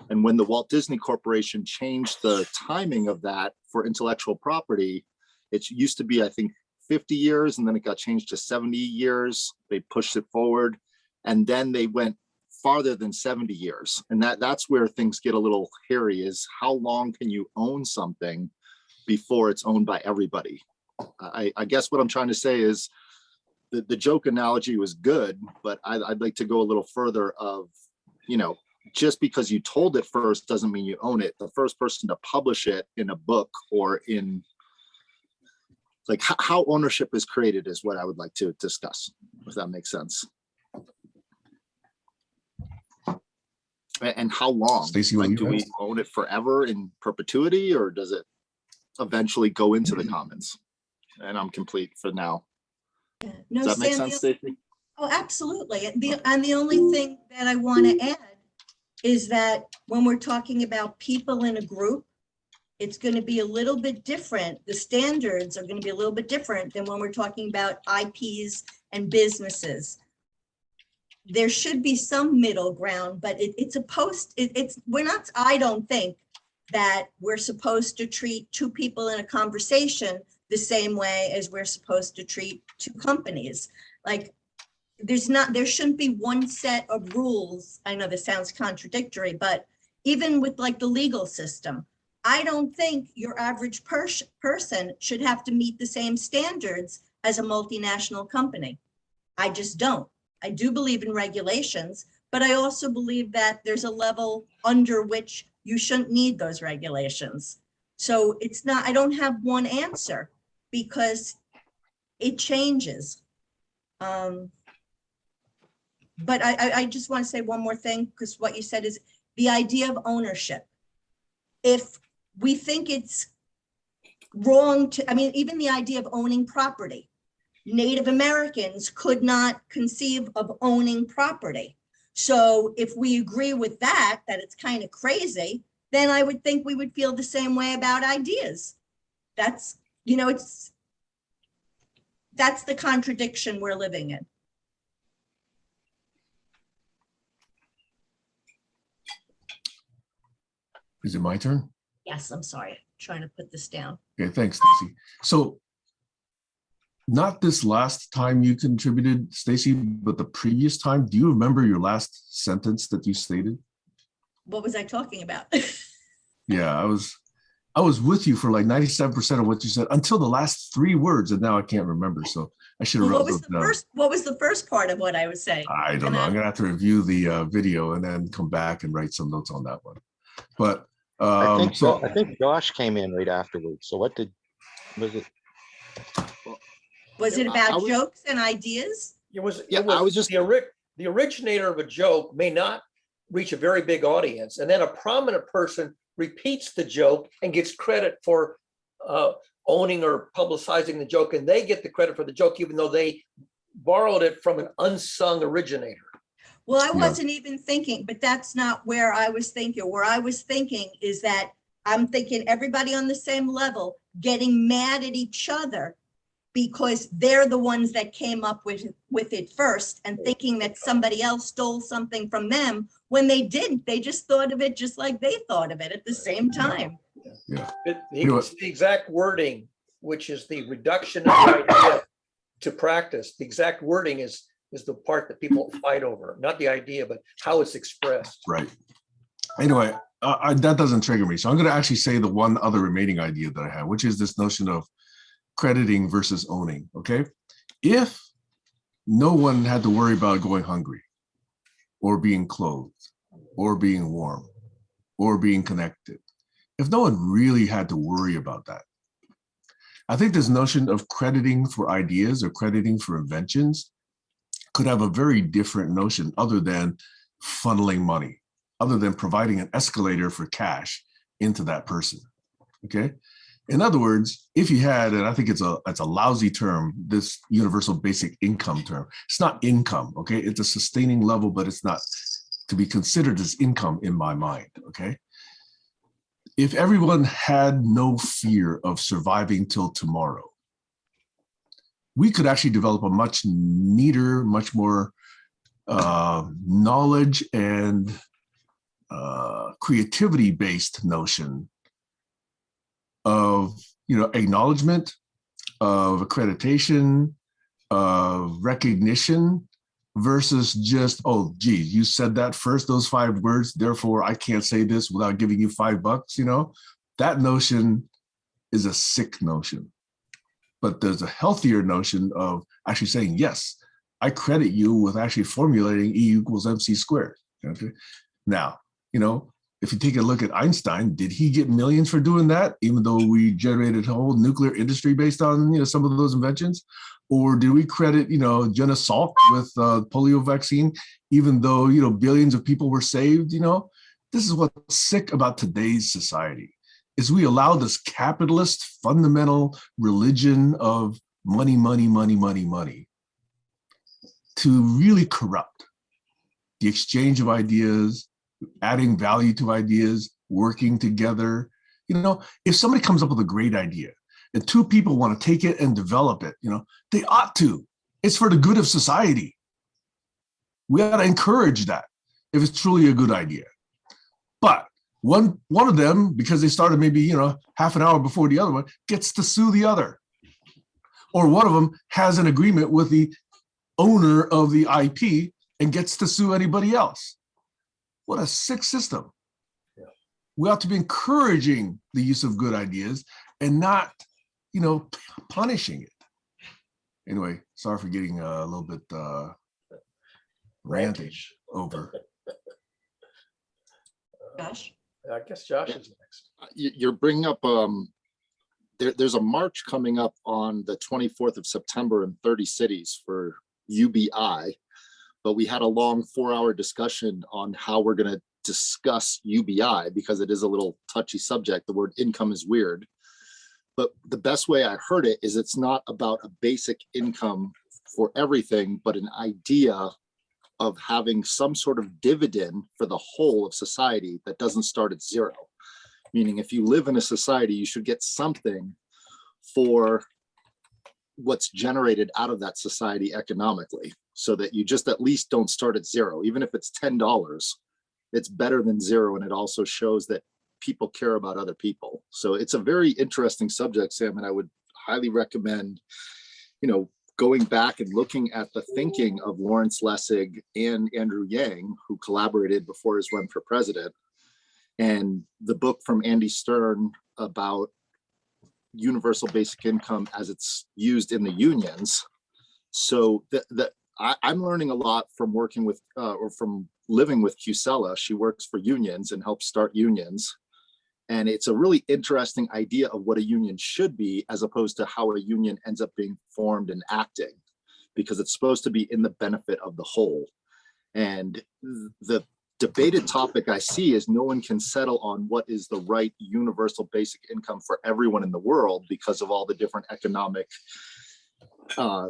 And when the Walt Disney Corporation changed the timing of that for intellectual property, it used to be, I think, 50 years, and then it got changed to 70 years. They pushed it forward, and then they went farther than 70 years. And that's where things get a little hairy, is how long can you own something before it's owned by everybody? I guess what I'm trying to say is the joke analogy was good, but I'd like to go a little further of, just because you told it first doesn't mean you own it. The first person to publish it in a book or in, like, how ownership is created is what I would like to discuss, if that makes sense. And how long? Stacey, Like, do we own it forever in perpetuity, or does it eventually go into the commons? And I'm complete for now. No, Does that make Sam, sense, Stacey? Oh, absolutely. The only thing that I want to add is that when we're talking about people in a group, it's going to be a little bit different. The standards are going to be a little bit different than when we're talking about IPs and businesses. There should be some middle ground, but I don't think that we're supposed to treat two people in a conversation the same way as we're supposed to treat two companies. Like, there shouldn't be one set of rules. I know this sounds contradictory, but even with like the legal system, I don't think your average person should have to meet the same standards as a multinational company. I just don't. I do believe in regulations, but I also believe that there's a level under which you shouldn't need those regulations. So I don't have one answer because it changes. But I just want to say one more thing, because what you said is the idea of ownership. If we think it's wrong even the idea of owning property, Native Americans could not conceive of owning property. So if we agree with that it's kind of crazy, then I would think we would feel the same way about ideas. That's the contradiction we're living in. Is it my turn? Yes, I'm sorry. I'm trying to put this down. Okay, thanks, Stacey. So not this last time you contributed, Stacey, but the previous time, do you remember your last sentence that you stated? What was I talking about? Yeah, I was with you for like 97% of what you said until the last 3 words, and now I can't remember. So I should have Well, wrote those down. what was the first part of what I was saying? I don't know. I'm gonna have to review the video and then come back and write some notes on that one. But I think Josh came in right afterwards. So was it? Was it about jokes and ideas? I was just the originator of a joke may not reach a very big audience, and then a prominent person repeats the joke and gets credit for owning or publicizing the joke, and they get the credit for the joke even though they borrowed it from an unsung originator. Well, I wasn't even thinking, but that's not where I was thinking. Where I was thinking is that I'm thinking everybody on the same level getting mad at each other because they're the ones that came up with it first, and thinking that somebody else stole something from them when they didn't. They just thought of it just like they thought of it at the same time. Yeah. It's the exact wording, which is the reduction of the idea to practice. The exact wording is the part that people fight over, not the idea, but how it's expressed. Right. Anyway, that doesn't trigger me. So I'm going to actually say the one other remaining idea that I have, which is this notion of crediting versus owning. Okay. If no one had to worry about going hungry or being clothed or being warm or being connected, if no one really had to worry about that, I think this notion of crediting for ideas or crediting for inventions could have a very different notion other than funneling money, other than providing an escalator for cash into that person. Okay. In other words, if you had, and I think it's a lousy term, this universal basic income term, it's not income. Okay. It's a sustaining level, but it's not to be considered as income in my mind. Okay. If everyone had no fear of surviving till tomorrow, we could actually develop a much neater, much more knowledge and creativity-based notion of, acknowledgement, of accreditation, of recognition, versus just, oh, geez, you said that first, those 5 words, therefore I can't say this without giving you $5, that notion is a sick notion. But there's a healthier notion of actually saying, yes, I credit you with actually formulating E equals MC squared. Okay. Now, if you take a look at Einstein, did he get millions for doing that, even though we generated a whole nuclear industry based on, some of those inventions? Or do we credit, Jenna Salk with polio vaccine, even though, billions of people were saved? This is what's sick about today's society, is we allow this capitalist fundamental religion of money, money, money, money, money to really corrupt the exchange of ideas, adding value to ideas, working together. If somebody comes up with a great idea and 2 people want to take it and develop it, they ought to. It's for the good of society. We ought to encourage that if it's truly a good idea. But one of them, because they started maybe, half an hour before the other one, gets to sue the other. Or one of them has an agreement with the owner of the IP and gets to sue anybody else. What a sick system. Yeah. We ought to be encouraging the use of good ideas and not, punishing it. Anyway, sorry for getting a little bit rantish over. Josh? I guess Josh is next. You're bringing up, there's a march coming up on the 24th of September in 30 cities for UBI, but we had a long 4-hour discussion on how we're going to discuss UBI because it is a little touchy subject. The word income is weird, but the best way I heard it is it's not about a basic income for everything, but an idea of having some sort of dividend for the whole of society that doesn't start at 0. Meaning if you live in a society, you should get something for what's generated out of that society economically, so that you just at least don't start at 0. Even if it's $10, it's better than 0. And it also shows that people care about other people. So it's a very interesting subject, Sam, and I would highly recommend, going back and looking at the thinking of Lawrence Lessig and Andrew Yang, who collaborated before his run for president, and the book from Andy Stern about universal basic income as it's used in the unions. So I'm learning a lot from working with or from living with Cusella. She works for unions and helps start unions. And it's a really interesting idea of what a union should be, as opposed to how a union ends up being formed and acting, because it's supposed to be in the benefit of the whole. And the debated topic I see is no one can settle on what is the right universal basic income for everyone in the world because of all the different economic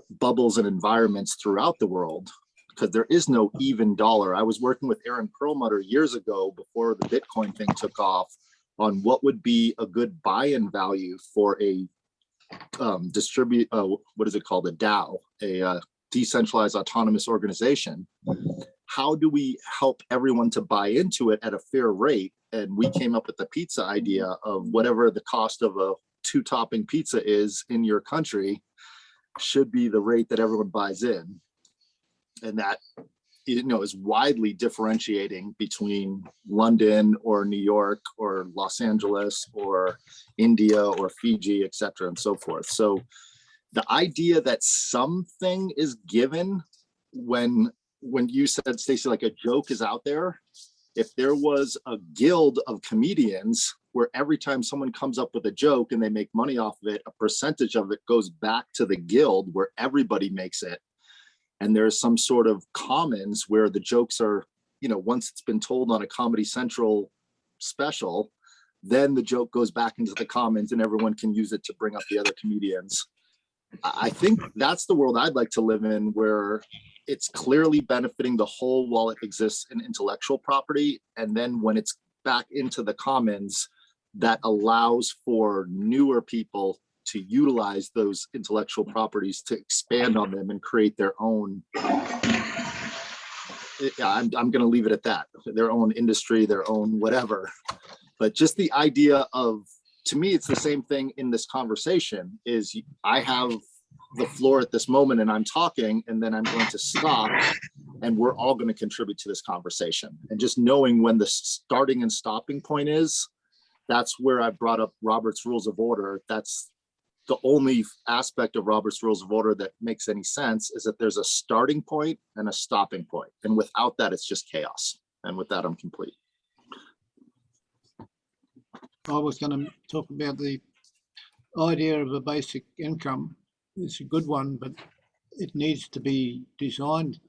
bubbles and environments throughout the world, because there is no even dollar. I was working with Aaron Perlmutter years ago before the Bitcoin thing took off on what would be a good buy-in value for a what is it called? A DAO, a decentralized autonomous organization. How do we help everyone to buy into it at a fair rate? And we came up with the pizza idea of whatever the cost of a 2-topping pizza is in your country should be the rate that everyone buys in. And that, is widely differentiating between London or New York or Los Angeles or India or Fiji, et cetera, and so forth. So the idea that something is given when you said, Stacey, like a joke is out there, if there was a guild of comedians where every time someone comes up with a joke and they make money off of it, a percentage of it goes back to the guild where everybody makes it. And there's some sort of commons where the jokes are, once it's been told on a Comedy Central special, then the joke goes back into the commons and everyone can use it to bring up the other comedians. I think that's the world I'd like to live in, where it's clearly benefiting the whole while it exists in intellectual property. And then when it's back into the commons, that allows for newer people to utilize those intellectual properties to expand on them and create their own I'm going to leave it at that. Their own industry, their own whatever. But just the idea of, to me, it's the same thing in this conversation is I have the floor at this moment and I'm talking, and then I'm going to stop and we're all going to contribute to this conversation. And just knowing when the starting and stopping point is, that's where I brought up Robert's Rules of Order. That's the only aspect of Robert's Rules of Order that makes any sense, is that there's a starting point and a stopping point. And without that, it's just chaos. And with that, I'm complete. I was going to talk about the idea of a basic income. It's a good one, but it needs to be designed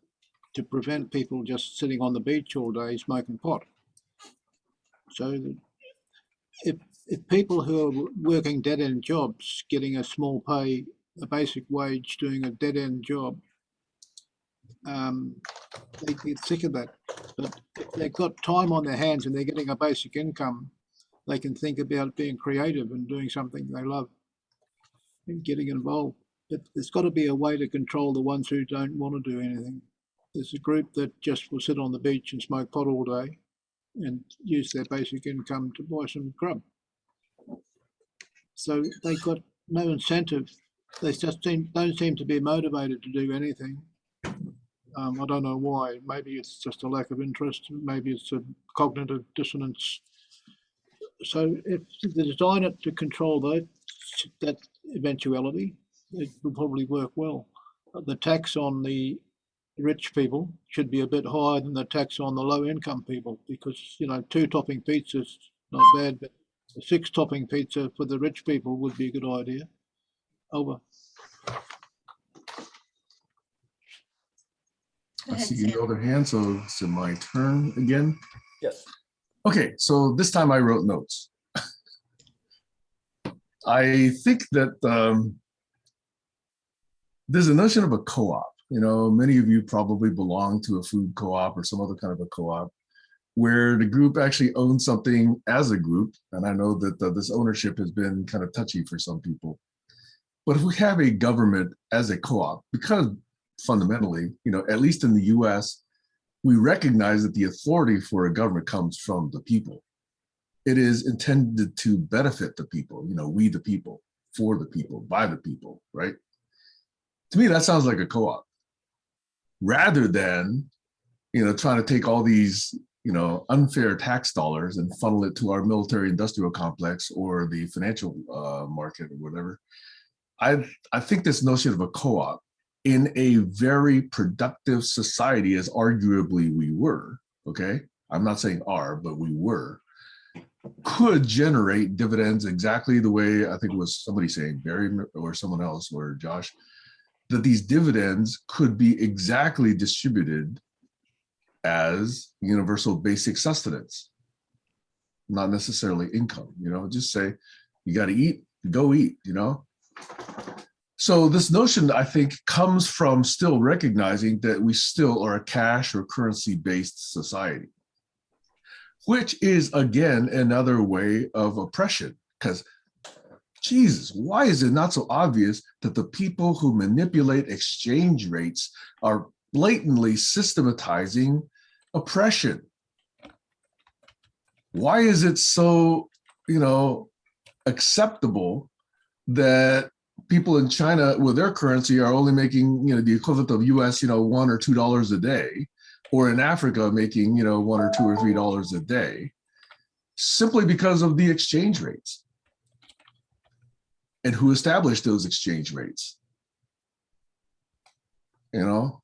to prevent people just sitting on the beach all day smoking pot. So that if people who are working dead-end jobs, getting a small pay, a basic wage, doing a dead-end job, they get sick of that. But if they've got time on their hands and they're getting a basic income, they can think about being creative and doing something they love and getting involved. But there's got to be a way to control the ones who don't want to do anything. There's a group that just will sit on the beach and smoke pot all day and use their basic income to buy some grub. So they've got no incentive. They just don't seem to be motivated to do anything. I don't know why. Maybe it's just a lack of interest. Maybe it's a cognitive dissonance. So if they design it to control that eventuality, it will probably work well. The tax on the rich people should be a bit higher than the tax on the low income people, because, you know, 2 topping pizzas, not bad, but a 6 topping pizza for the rich people would be a good idea. Over. I see no other hand, so it's my turn again. Yes. Okay, so this time I wrote notes. I think that there's a notion of a co-op. You know, many of you probably belong to a food co-op or some other kind of a co-op where the group actually owns something as a group. And I know that this ownership has been kind of touchy for some people. But if we have a government as a co-op, because fundamentally, you know, at least in the US, we recognize that the authority for a government comes from the people. It is intended to benefit the people, you know, we the people, for the people, by the people, right? To me, that sounds like a co-op. Rather than, you know, trying to take all these, you know, unfair tax dollars and funnel it to our military industrial complex or the financial market or whatever. I think this notion of a co-op in a very productive society, as arguably we were, okay? I'm not saying are, but we were, could generate dividends exactly the way I think it was somebody saying, Barry or someone else or Josh, that these dividends could be exactly distributed as universal basic sustenance, not necessarily income, you know, just say, you got to eat, go eat, you know? So this notion, I think, comes from still recognizing that we still are a cash or currency-based society, which is, again, another way of oppression. Because, Jesus, why is it not so obvious that the people who manipulate exchange rates are blatantly systematizing oppression? Why is it so, you know, acceptable that people in China with their currency are only making, you know, the equivalent of US, you know, $1 or $2 a day, or in Africa making, you know, $1 or $2 or $3 a day, simply because of the exchange rates? And who established those exchange rates? You know?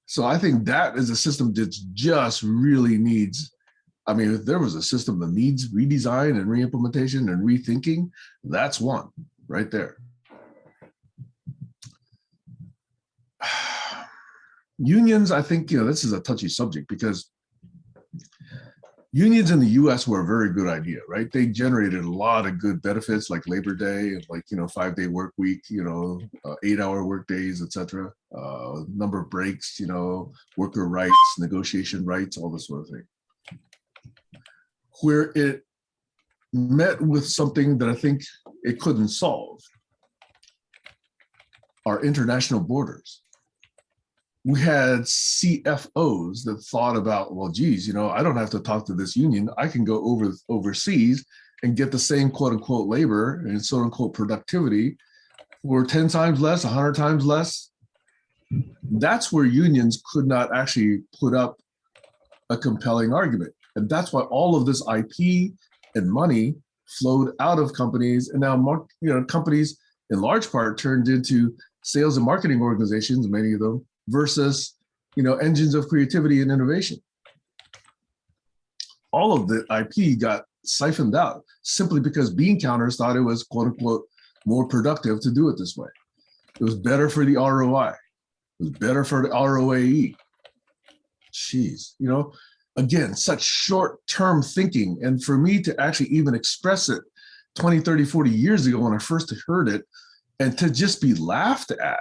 So I think that is a system that just really needs, I mean, if there was a system that needs redesign and reimplementation and rethinking, that's one right there. Unions, I think, you know, this is a touchy subject because unions in the US were a very good idea, right? They generated a lot of good benefits like Labor Day, like, you know, 5-day work week, you know, 8-hour work days, et cetera, number of breaks, you know, worker rights, negotiation rights, all this sort of thing. Where it met with something that I think it couldn't solve, are international borders. we had CFOs that thought about, well, geez, I don't have to talk to this union. I can go overseas and get the same quote unquote labor and quote unquote productivity for 10 times less, 100 times less. That's where unions could not actually put up a compelling argument. And that's why all of this IP and money flowed out of companies, and now companies in large part turned into sales and marketing organizations, many of them, versus engines of creativity and innovation. All of the IP got siphoned out simply because bean counters thought it was quote unquote more productive to do it this way. It was better for the ROI. It was better for the ROAE. Jeez, again, such short-term thinking. And for me to actually even express it 20, 30, 40 years ago when I first heard it, and to just be laughed at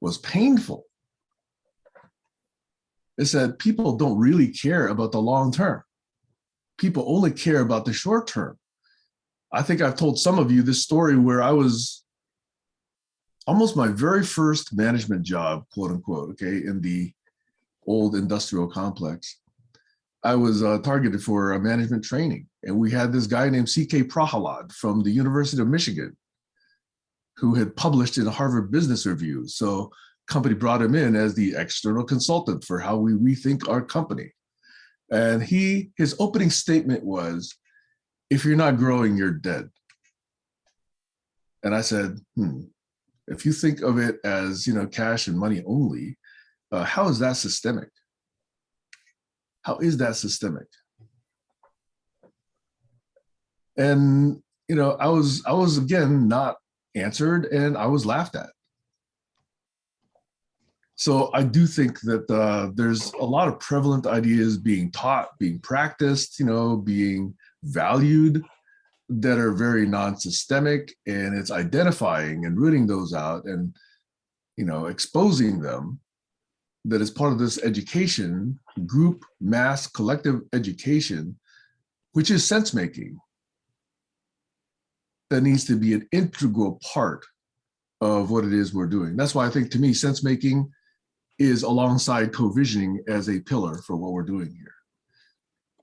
was painful. It said people don't really care about the long term. People only care about the short term. I think I've told some of you this story where I was almost my very first management job, quote unquote, okay, in the old industrial complex. I was targeted for management training, and we had this guy named C.K. Prahalad from the University of Michigan who had published in a Harvard Business Review. So company brought him in as the external consultant for how we rethink our company. And his opening statement was, if you're not growing, you're dead. And I said, if you think of it as, cash and money only, how is that systemic? How is that systemic? And, I was again, not answered, and I was laughed at. So I do think that there's a lot of prevalent ideas being taught, being practiced, being valued that are very non-systemic, and it's identifying and rooting those out and, exposing them that is part of this education, group, mass, collective education, which is sense-making, that needs to be an integral part of what it is we're doing. That's why I think, to me, sense-making is alongside co-visioning as a pillar for what we're doing here.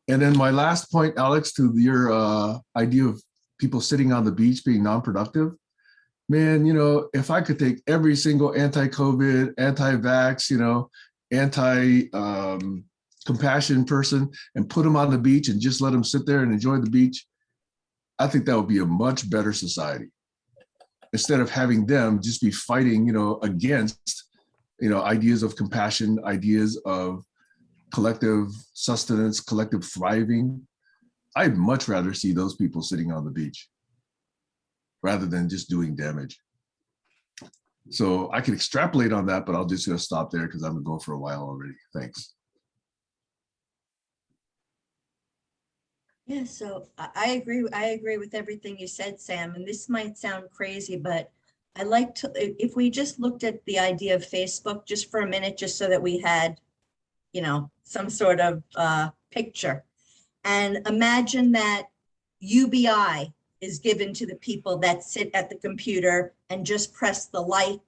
And then my last point, Alex, to your idea of people sitting on the beach being non-productive, man, if I could take every single anti-COVID, anti-vax, anti-compassion person and put them on the beach and just let them sit there and enjoy the beach, I think that would be a much better society. Instead of having them just be fighting, against, ideas of compassion, ideas of collective sustenance, collective thriving. I'd much rather see those people sitting on the beach rather than just doing damage. So I can extrapolate on that, but I'll just stop there because I've been going for a while already. Thanks. Yeah, so I agree. I agree with everything you said, Sam. And this might sound crazy, but I like to, if we just looked at the idea of Facebook just for a minute, just so that we had, some sort of picture. And imagine that UBI is given to the people that sit at the computer and just press the like,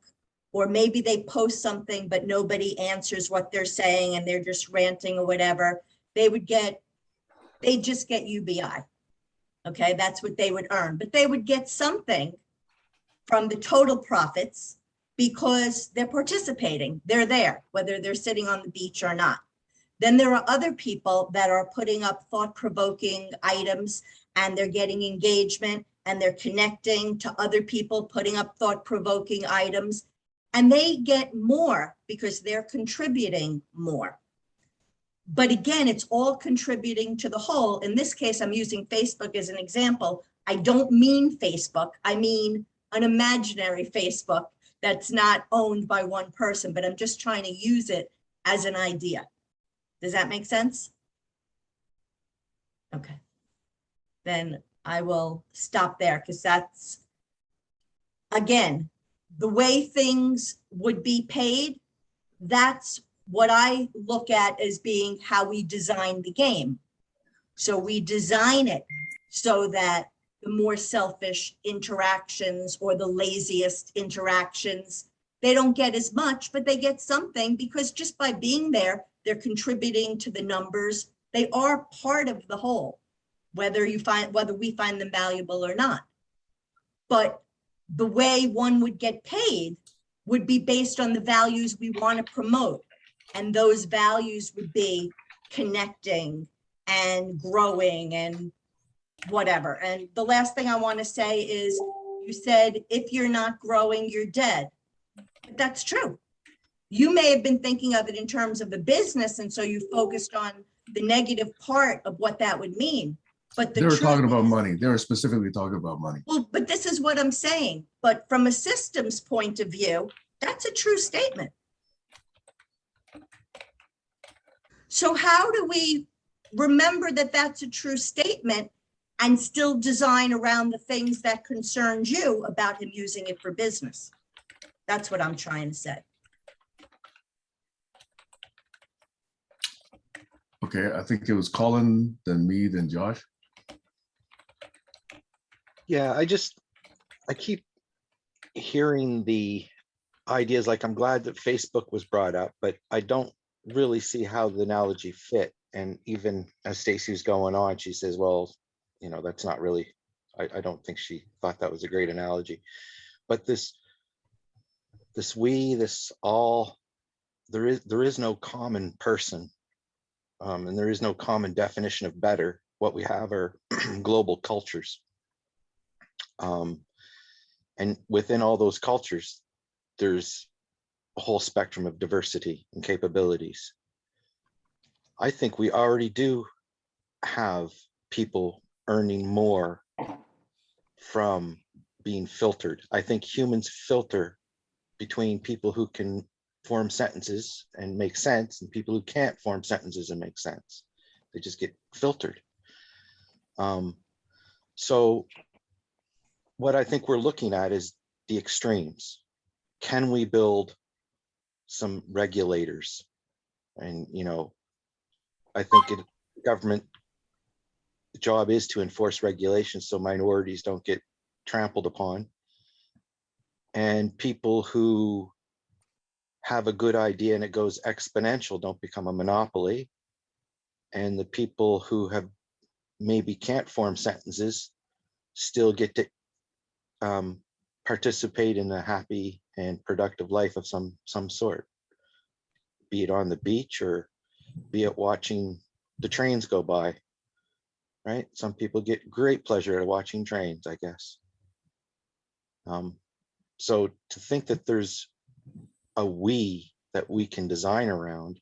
or maybe they post something, but nobody answers what they're saying and they're just ranting or whatever. They just get UBI. Okay, that's what they would earn, but they would get something from the total profits because they're participating. They're there, whether they're sitting on the beach or not. Then there are other people that are putting up thought-provoking items and they're getting engagement and they're connecting to other people putting up thought-provoking items, and they get more because they're contributing more. But again, it's all contributing to the whole. In this case, I'm using Facebook as an example. I don't mean Facebook. I mean an imaginary Facebook that's not owned by one person, but I'm just trying to use it as an idea. Does that make sense? Okay. Then I will stop there because that's, again, the way things would be paid. That's what I look at as being how we design the game. So we design it so that the more selfish interactions or the laziest interactions they don't get as much, but they get something because just by being there, they're contributing to the numbers. They are part of the whole, whether we find them valuable or not. But the way one would get paid would be based on the values we want to promote. And those values would be connecting and growing and whatever. And the last thing I want to say is, you said, if you're not growing, you're dead. But that's true. You may have been thinking of it in terms of a business, and so you focused on the negative part of what that would mean. But They were talking about money. They were specifically talking about money. well, but this is what I'm saying. But from a systems point of view, that's a true statement. So how do we remember that that's a true statement and still design around the things that concerned you about him using it for business? That's what I'm trying to say. Okay, I think it was Colin, then me, then Josh. Yeah, I keep hearing the ideas, like I'm glad that Facebook was brought up, but I don't really see how the analogy fit. And even as Stacy was going on, she says, well, you know, that's not really, I don't think she thought that was a great analogy. But this all, there is no common person, and there is no common definition of better. What we have are global cultures. And within all those cultures, there's a whole spectrum of diversity and capabilities. I think we already do have people earning more from being filtered. I think humans filter between people who can form sentences and make sense and people who can't form sentences and make sense. They just get filtered. So what I think we're looking at is the extremes. Can we build some regulators? And, you know, I think government job is to enforce regulations so minorities don't get trampled upon. And people who have a good idea and it goes exponential don't become a monopoly. And the people who have maybe can't form sentences still get to participate in a happy and productive life of some sort, be it on the beach or be it watching the trains go by, right? Some people get great pleasure out of watching trains, I guess. So to think that there's a we that we can design around,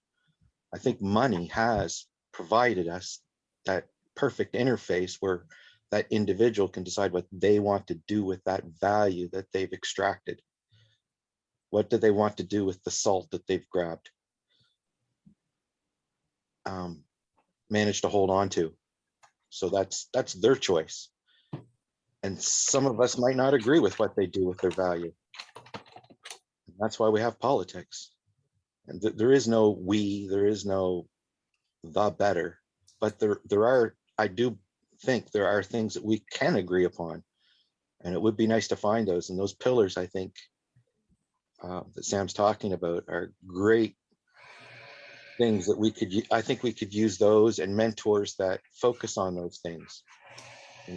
I think money has provided us that perfect interface where that individual can decide what they want to do with that value that they've extracted. What do they want to do with the salt that they've grabbed? Managed to hold on to. So that's their choice. And some of us might not agree with what they do with their value. And that's why we have politics. And there is no we, there is no the better, but there are, I do think there are things that we can agree upon. And it would be nice to find those. And those pillars, I think, that Sam's talking about are great things that we could, I think we could use those and mentors that focus on those things.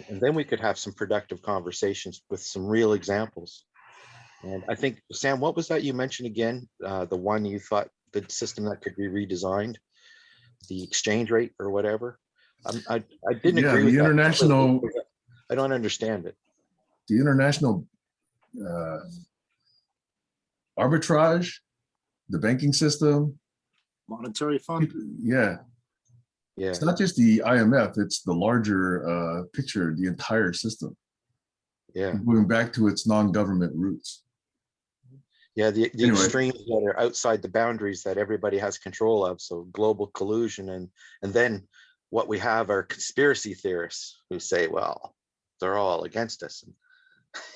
And then we could have some productive conversations with some real examples. And I think, Sam, what was that you mentioned again? The one you thought, the system that could be redesigned, the exchange rate or whatever? I didn't agree with the that. international, I don't understand it. the international arbitrage, the banking system. Monetary fund. Yeah. Yeah. It's not just the IMF, it's the larger picture, the entire system. Yeah. Going back to its non-government roots. Yeah, the Anyway. extremes that are outside the boundaries that everybody has control of. So global collusion, and then what we have are conspiracy theorists who say, well, they're all against us. And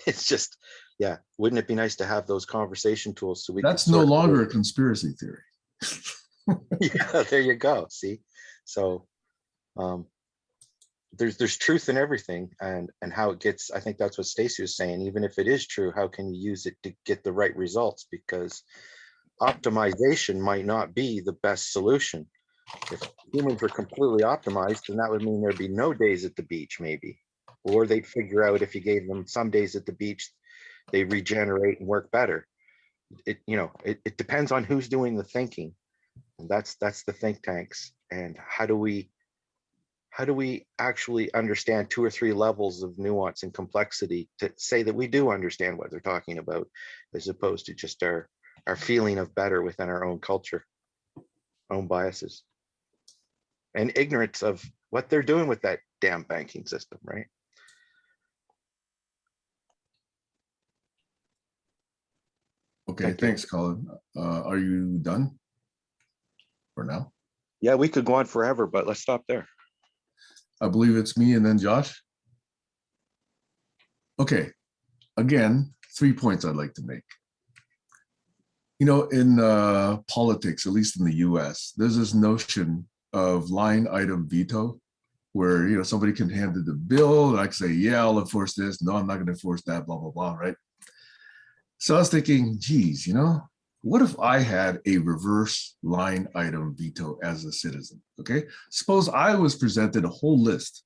it's just, yeah, wouldn't it be nice to have those conversation tools so we That's no longer a conspiracy theory. Yeah, there you go. See, so there's truth in everything, and how it gets, I think that's what Stacy was saying. Even if it is true, how can you use it to get the right results? Because optimization might not be the best solution. If humans were completely optimized, then that would mean there'd be no days at the beach, maybe. Or they'd figure out if you gave them some days at the beach, they regenerate and work better. It depends on who's doing the thinking. And that's the think tanks. And how do we actually understand 2 or 3 levels of nuance and complexity to say that we do understand what they're talking about, as opposed to just our feeling of better within our own culture, own biases, and ignorance of what they're doing with that damn banking system, right? Okay, Thank you. thanks, Colin. Are you done for now? Yeah, we could go on forever, but let's stop there. I believe it's me and then Josh. Okay, again, 3 points I'd like to make. In politics, at least in the US, there's this notion of line item veto, where somebody can hand it the bill and I can say, yeah, I'll enforce this. No, I'm not going to enforce that, blah, blah, blah, right? So I was thinking, geez, what if I had a reverse line item veto as a citizen? Okay, suppose I was presented a whole list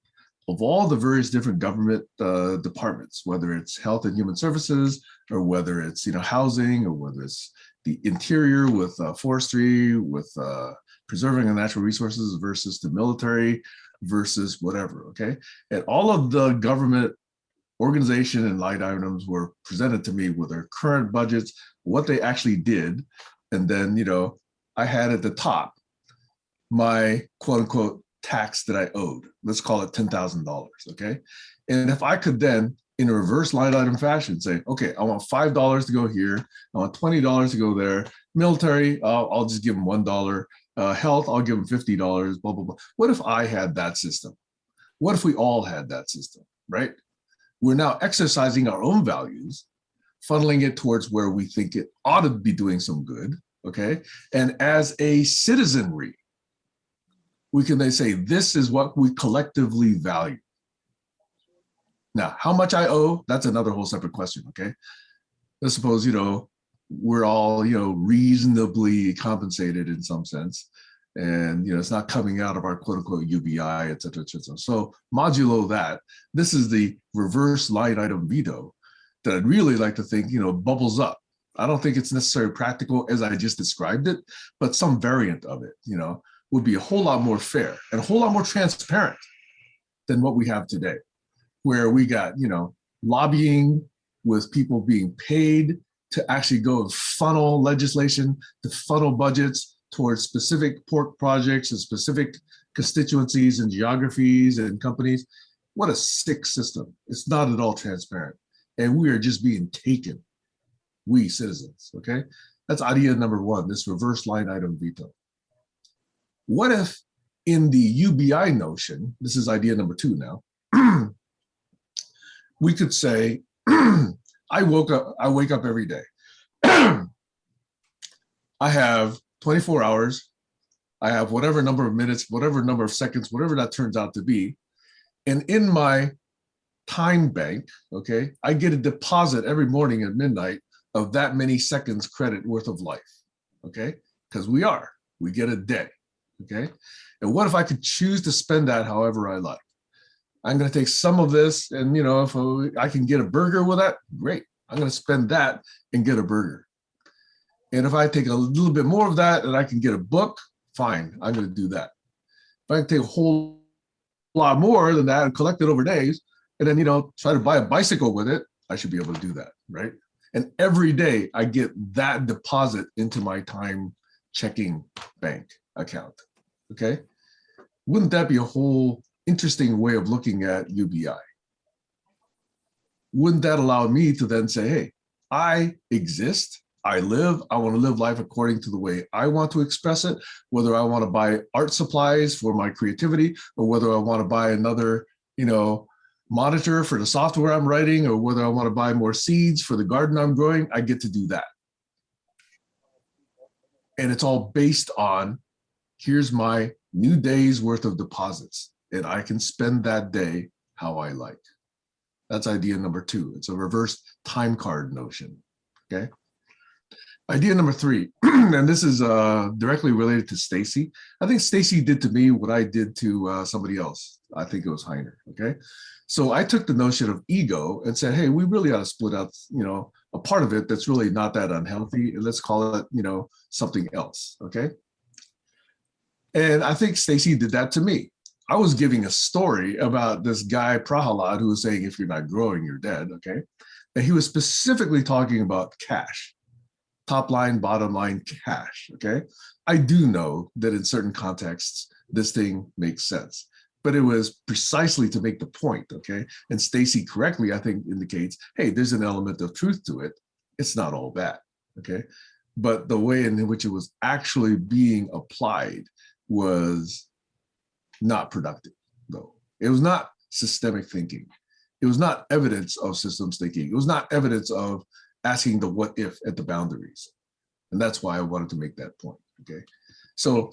of all the various different government departments, whether it's health and human services, or whether it's housing, or whether it's the interior with forestry, with preserving the natural resources versus the military versus whatever. Okay, and all of the government organization and line items were presented to me with their current budgets, what they actually did. And then, I had at the top my quote unquote tax that I owed. Let's call it $10,000. Okay. And if I could then, in a reverse line item fashion, say, okay, I want $5 to go here, I want $20 to go there. Military, I'll just give them $1. Health, I'll give them $50, blah, blah, blah. What if I had that system? What if we all had that system, right? We're now exercising our own values, funneling it towards where we think it ought to be doing some good, okay? And as a citizenry, we can then say, this is what we collectively value. Now, how much I owe, that's another whole separate question, okay? Let's suppose, we're all, reasonably compensated in some sense. And it's not coming out of our quote unquote UBI, et cetera, et cetera. So modulo that, this is the reverse line item veto that I'd really like to think, bubbles up. I don't think it's necessarily practical as I just described it, but some variant of it, would be a whole lot more fair and a whole lot more transparent than what we have today, where we got, lobbying with people being paid to actually go and funnel legislation, to funnel budgets towards specific pork projects and specific constituencies and geographies and companies. What a sick system. It's not at all transparent. And we are just being taken, we citizens, okay? That's idea number 1, this reverse line item veto. What if in the UBI notion, this is idea number 2 now, we could say, I wake up every day. I have 24 hours, I have whatever number of minutes, whatever number of seconds, whatever that turns out to be. And in my time bank, okay, I get a deposit every morning at midnight of that many seconds credit worth of life, okay? Because we get a day, okay? And what if I could choose to spend that however I like? I'm gonna take some of this and, if I can get a burger with that, great. I'm gonna spend that and get a burger. And if I take a little bit more of that and I can get a book, fine, I'm going to do that. If I can take a whole lot more than that and collect it over days, and then, try to buy a bicycle with it, I should be able to do that, right? And every day I get that deposit into my time checking bank account, okay? Wouldn't that be a whole interesting way of looking at UBI? Wouldn't that allow me to then say, hey, I exist, I live, I want to live life according to the way I want to express it, whether I want to buy art supplies for my creativity, or whether I want to buy another, monitor for the software I'm writing, or whether I want to buy more seeds for the garden I'm growing, I get to do that. And it's all based on, here's my new day's worth of deposits. and I can spend that day how I like. That's idea number 2. It's a reverse time card notion. Okay. Idea number 3, and this is directly related to Stacy. I think Stacy did to me what I did to somebody else. I think it was Heiner. Okay. So I took the notion of ego and said, hey, we really ought to split out, a part of it that's really not that unhealthy. And let's call it, something else. Okay. And I think Stacy did that to me. I was giving a story about this guy, Prahalad, who was saying, if you're not growing, you're dead. Okay. And he was specifically talking about cash. Top line, bottom line, cash. Okay. I do know that in certain contexts, this thing makes sense, but it was precisely to make the point. Okay. And Stacy correctly, I think, indicates, hey, there's an element of truth to it. It's not all bad. Okay. But the way in which it was actually being applied was not productive, though. It was not systemic thinking. It was not evidence of systems thinking. It was not evidence of asking the what if at the boundaries. And that's why I wanted to make that point, okay? So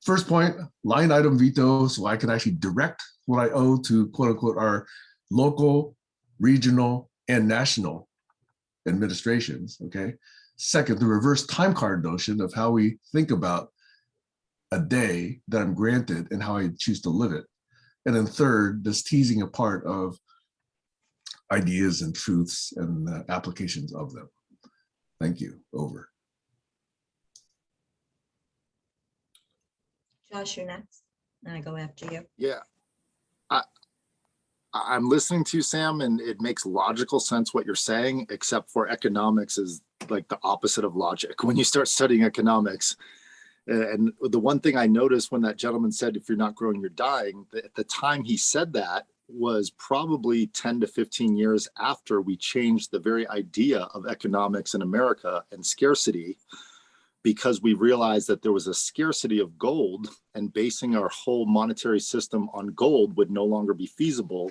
first point, line item veto, so I can actually direct what I owe to quote unquote our local, regional, and national administrations, okay? Second, the reverse time card notion of how we think about a day that I'm granted and how I choose to live it. And then third, this teasing apart of ideas and truths and applications of them. Thank you. Over. Josh, you're next. And I go after you. Yeah. I'm listening to you, Sam, and it makes logical sense what you're saying, except for economics is like the opposite of logic. When you start studying economics, and the one thing I noticed when that gentleman said, if you're not growing, you're dying, at the time he said that was probably 10 to 15 years after we changed the very idea of economics in America and scarcity, because we realized that there was a scarcity of gold, and basing our whole monetary system on gold would no longer be feasible.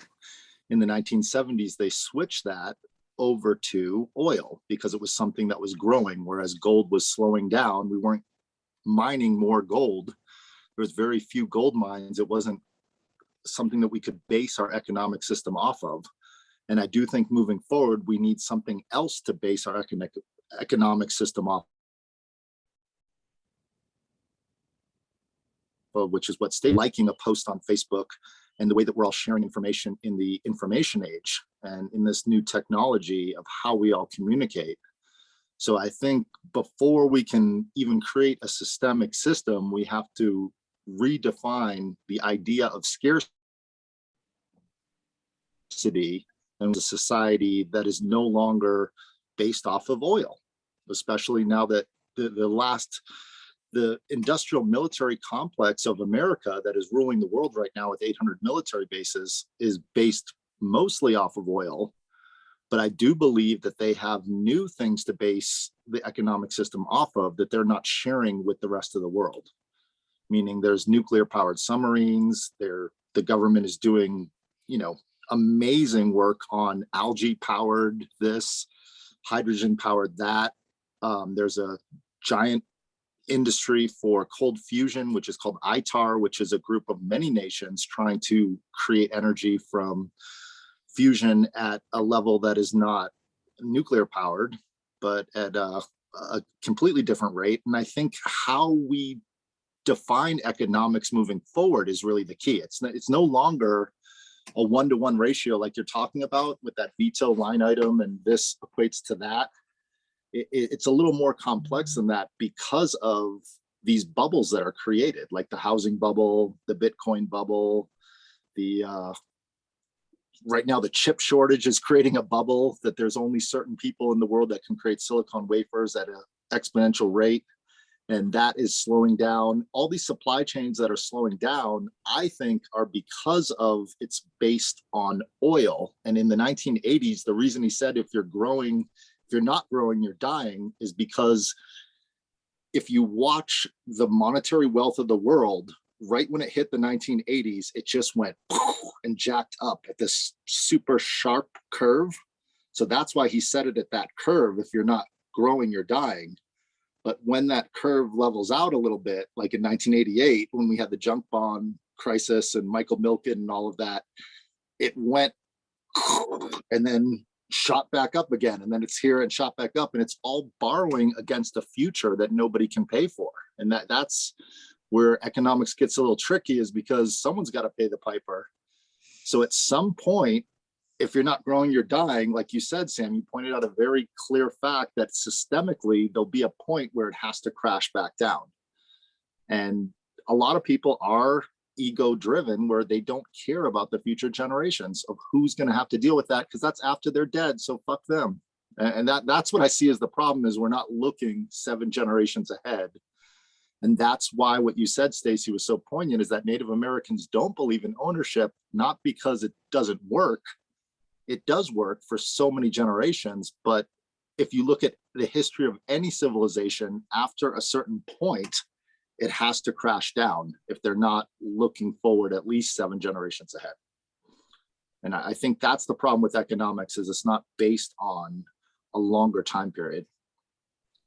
In the 1970s, they switched that over to oil because it was something that was growing, whereas gold was slowing down. We weren't mining more gold. There was very few gold mines. It wasn't something that we could base our economic system off of. And I do think moving forward, we need something else to base our economic system off of, which is what liking a post on Facebook and the way that we're all sharing information in the information age and in this new technology of how we all communicate. So I think before we can even create a systemic system, we have to redefine the idea of scarcity and a society that is no longer based off of oil, especially now that the industrial military complex of America that is ruling the world right now with 800 military bases is based mostly off of oil. But I do believe that they have new things to base the economic system off of that they're not sharing with the rest of the world. Meaning there's nuclear powered submarines, the government is doing, amazing work on algae powered this, hydrogen powered that. There's a giant industry for cold fusion, which is called ITAR, which is a group of many nations trying to create energy from fusion at a level that is not nuclear powered, but at a completely different rate. And I think how we define economics moving forward is really the key. It's no longer a 1-to-1 ratio like you're talking about with that veto line item and this equates to that. It's a little more complex than that because of these bubbles that are created, like the housing bubble, the Bitcoin bubble, right now the chip shortage is creating a bubble that there's only certain people in the world that can create silicon wafers at an exponential rate. And that is slowing down. All these supply chains that are slowing down, I think, are because of it's based on oil. And in the 1980s, the reason he said if you're not growing, you're dying, is because if you watch the monetary wealth of the world, right when it hit the 1980s, it just went and jacked up at this super sharp curve. So that's why he said it at that curve. If you're not growing, you're dying. But when that curve levels out a little bit, like in 1988, when we had the junk bond crisis and Michael Milken and all of that, it went and then shot back up again, and then it's here and shot back up, and it's all borrowing against a future that nobody can pay for. And that's where economics gets a little tricky, is because someone's got to pay the piper. So at some point, if you're not growing, you're dying. Like you said, Sam, you pointed out a very clear fact that systemically there'll be a point where it has to crash back down. And a lot of people are ego driven, where they don't care about the future generations of who's going to have to deal with that, because that's after they're dead. So fuck them. And that's what I see as the problem, is we're not looking 7 generations ahead. And that's why what you said, Stacey, was so poignant, is that Native Americans don't believe in ownership, not because it doesn't work. It does work for so many generations. But if you look at the history of any civilization, after a certain point, it has to crash down if they're not looking forward at least 7 generations ahead. And I think that's the problem with economics, is it's not based on a longer time period.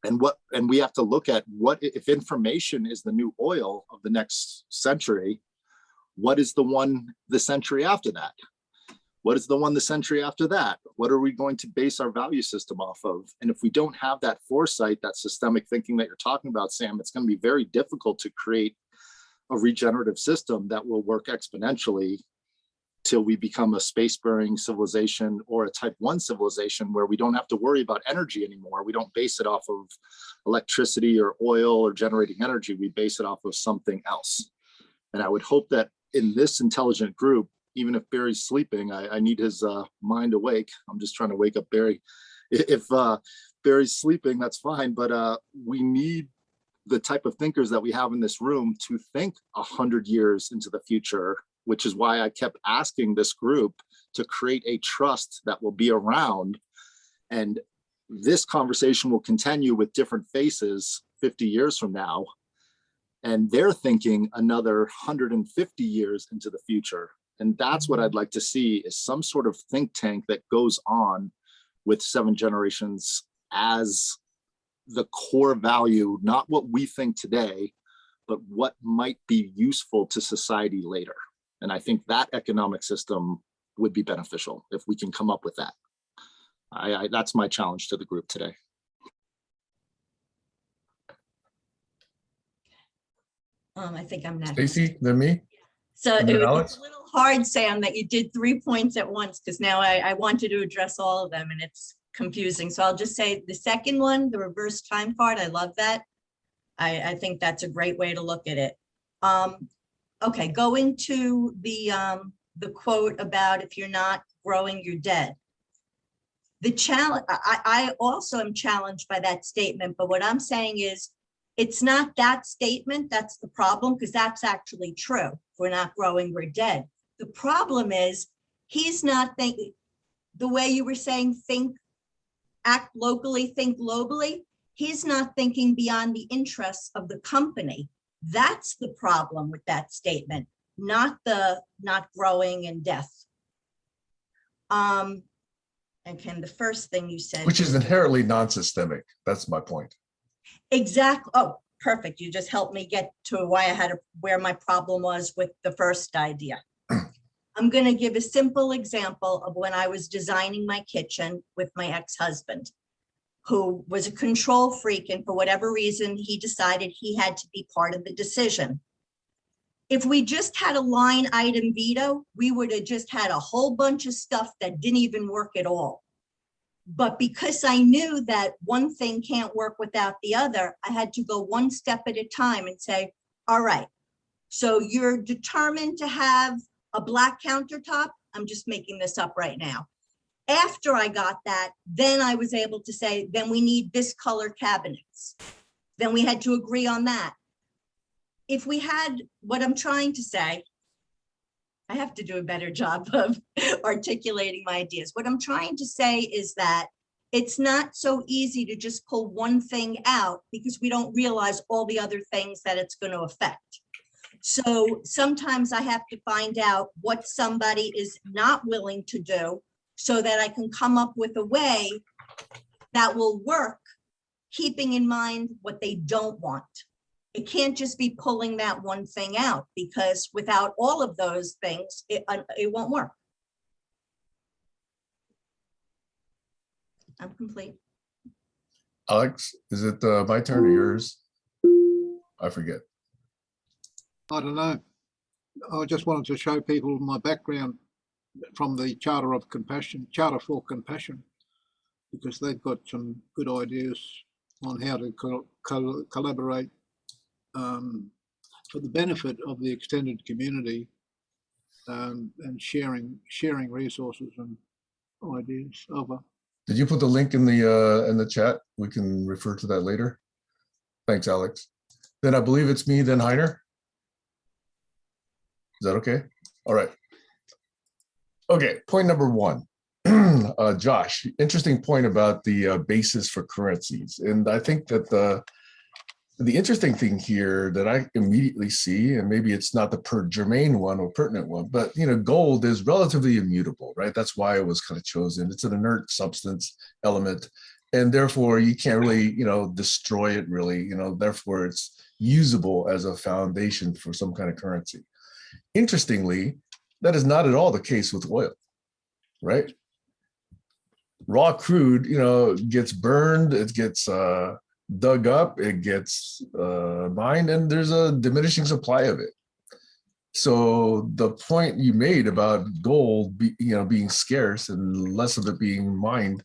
And we have to look at, what if information is the new oil of the next century, what is the century after that? What is the one the century after that? What are we going to base our value system off of? And if we don't have that foresight, that systemic thinking that you're talking about, Sam, it's going to be very difficult to create a regenerative system that will work exponentially till we become a space-faring civilization or a type 1 civilization, where we don't have to worry about energy anymore. We don't base it off of electricity or oil or generating energy. We base it off of something else. And I would hope that in this intelligent group, even if Barry's sleeping, I need his mind awake. I'm just trying to wake up Barry. If Barry's sleeping, that's fine. But we need the type of thinkers that we have in this room to think 100 years into the future, which is why I kept asking this group to create a trust that will be around. And this conversation will continue with different faces 50 years from now. And they're thinking another 150 years into the future. And that's what I'd like to see, is some sort of think tank that goes on with 7 generations as the core value, not what we think today, but what might be useful to society later. And I think that economic system would be beneficial if we can come up with that. That's my challenge to the group today. I think I'm next. Stacey, then me? So And then it was Alex? a little hard, Sam, that you did 3 points at once, because now I wanted to address all of them and it's confusing. So I'll just say the second one, the reverse time card, I love that. I think that's a great way to look at it. Okay, going to the quote about, if you're not growing, you're dead. The challenge, I also am challenged by that statement, but what I'm saying is, it's not that statement that's the problem, because that's actually true. If we're not growing, we're dead. The problem is, he's not thinking the way you were saying, think, act locally, think globally. He's not thinking beyond the interests of the company. That's the problem with that statement, not the not growing and death. And Ken, the first thing you said, Which is inherently non-systemic. That's my point. exactly. Oh, perfect. You just helped me get to why I had where my problem was with the first idea. I'm going to give a simple example of when I was designing my kitchen with my ex-husband, who was a control freak, and for whatever reason, he decided he had to be part of the decision. If we just had a line item veto, we would have just had a whole bunch of stuff that didn't even work at all. But because I knew that one thing can't work without the other, I had to go one step at a time and say, all right, so you're determined to have a black countertop. I'm just making this up right now. After I got that, then I was able to say, then we need this color cabinets. Then we had to agree on that. If we had, what I'm trying to say, I have to do a better job of articulating my ideas. What I'm trying to say is that it's not so easy to just pull one thing out, because we don't realize all the other things that it's going to affect. So sometimes I have to find out what somebody is not willing to do, so that I can come up with a way that will work, keeping in mind what they don't want. It can't just be pulling that one thing out, because without all of those things, it won't work. I'm complete. Alex, is it my turn or yours? I forget. I don't know. I just wanted to show people my background from the Charter for Compassion, because they've got some good ideas on how to collaborate for the benefit of the extended community, and sharing resources and ideas. Over. Did you put the link in the chat? We can refer to that later. Thanks, Alex. Then I believe it's me, then Heiner. Is that okay? All right. Okay, point number one. Josh, interesting point about the basis for currencies. And I think that the interesting thing here that I immediately see, and maybe it's not the germane one or pertinent one, but gold is relatively immutable, right? That's why it was kind of chosen. It's an inert substance element, and therefore you can't really, destroy it really, therefore it's usable as a foundation for some kind of currency. Interestingly, that is not at all the case with oil, right? Raw crude, gets burned, it gets dug up, it gets mined, and there's a diminishing supply of it. So the point you made about gold, being scarce and less of it being mined,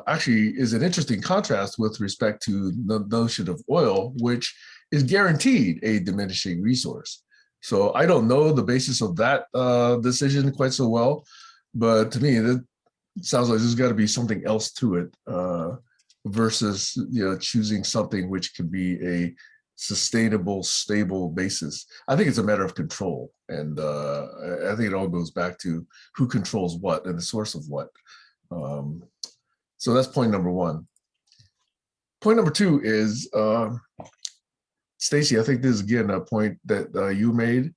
actually is an interesting contrast with respect to the notion of oil, which is guaranteed a diminishing resource. So I don't know the basis of that decision quite so well, but to me, that sounds like there's got to be something else to it. Versus choosing something which can be a sustainable, stable basis. I think it's a matter of control, and I think it all goes back to who controls what and the source of what. So that's point number one. Point number two is, Stacy, I think this is again a point that you made,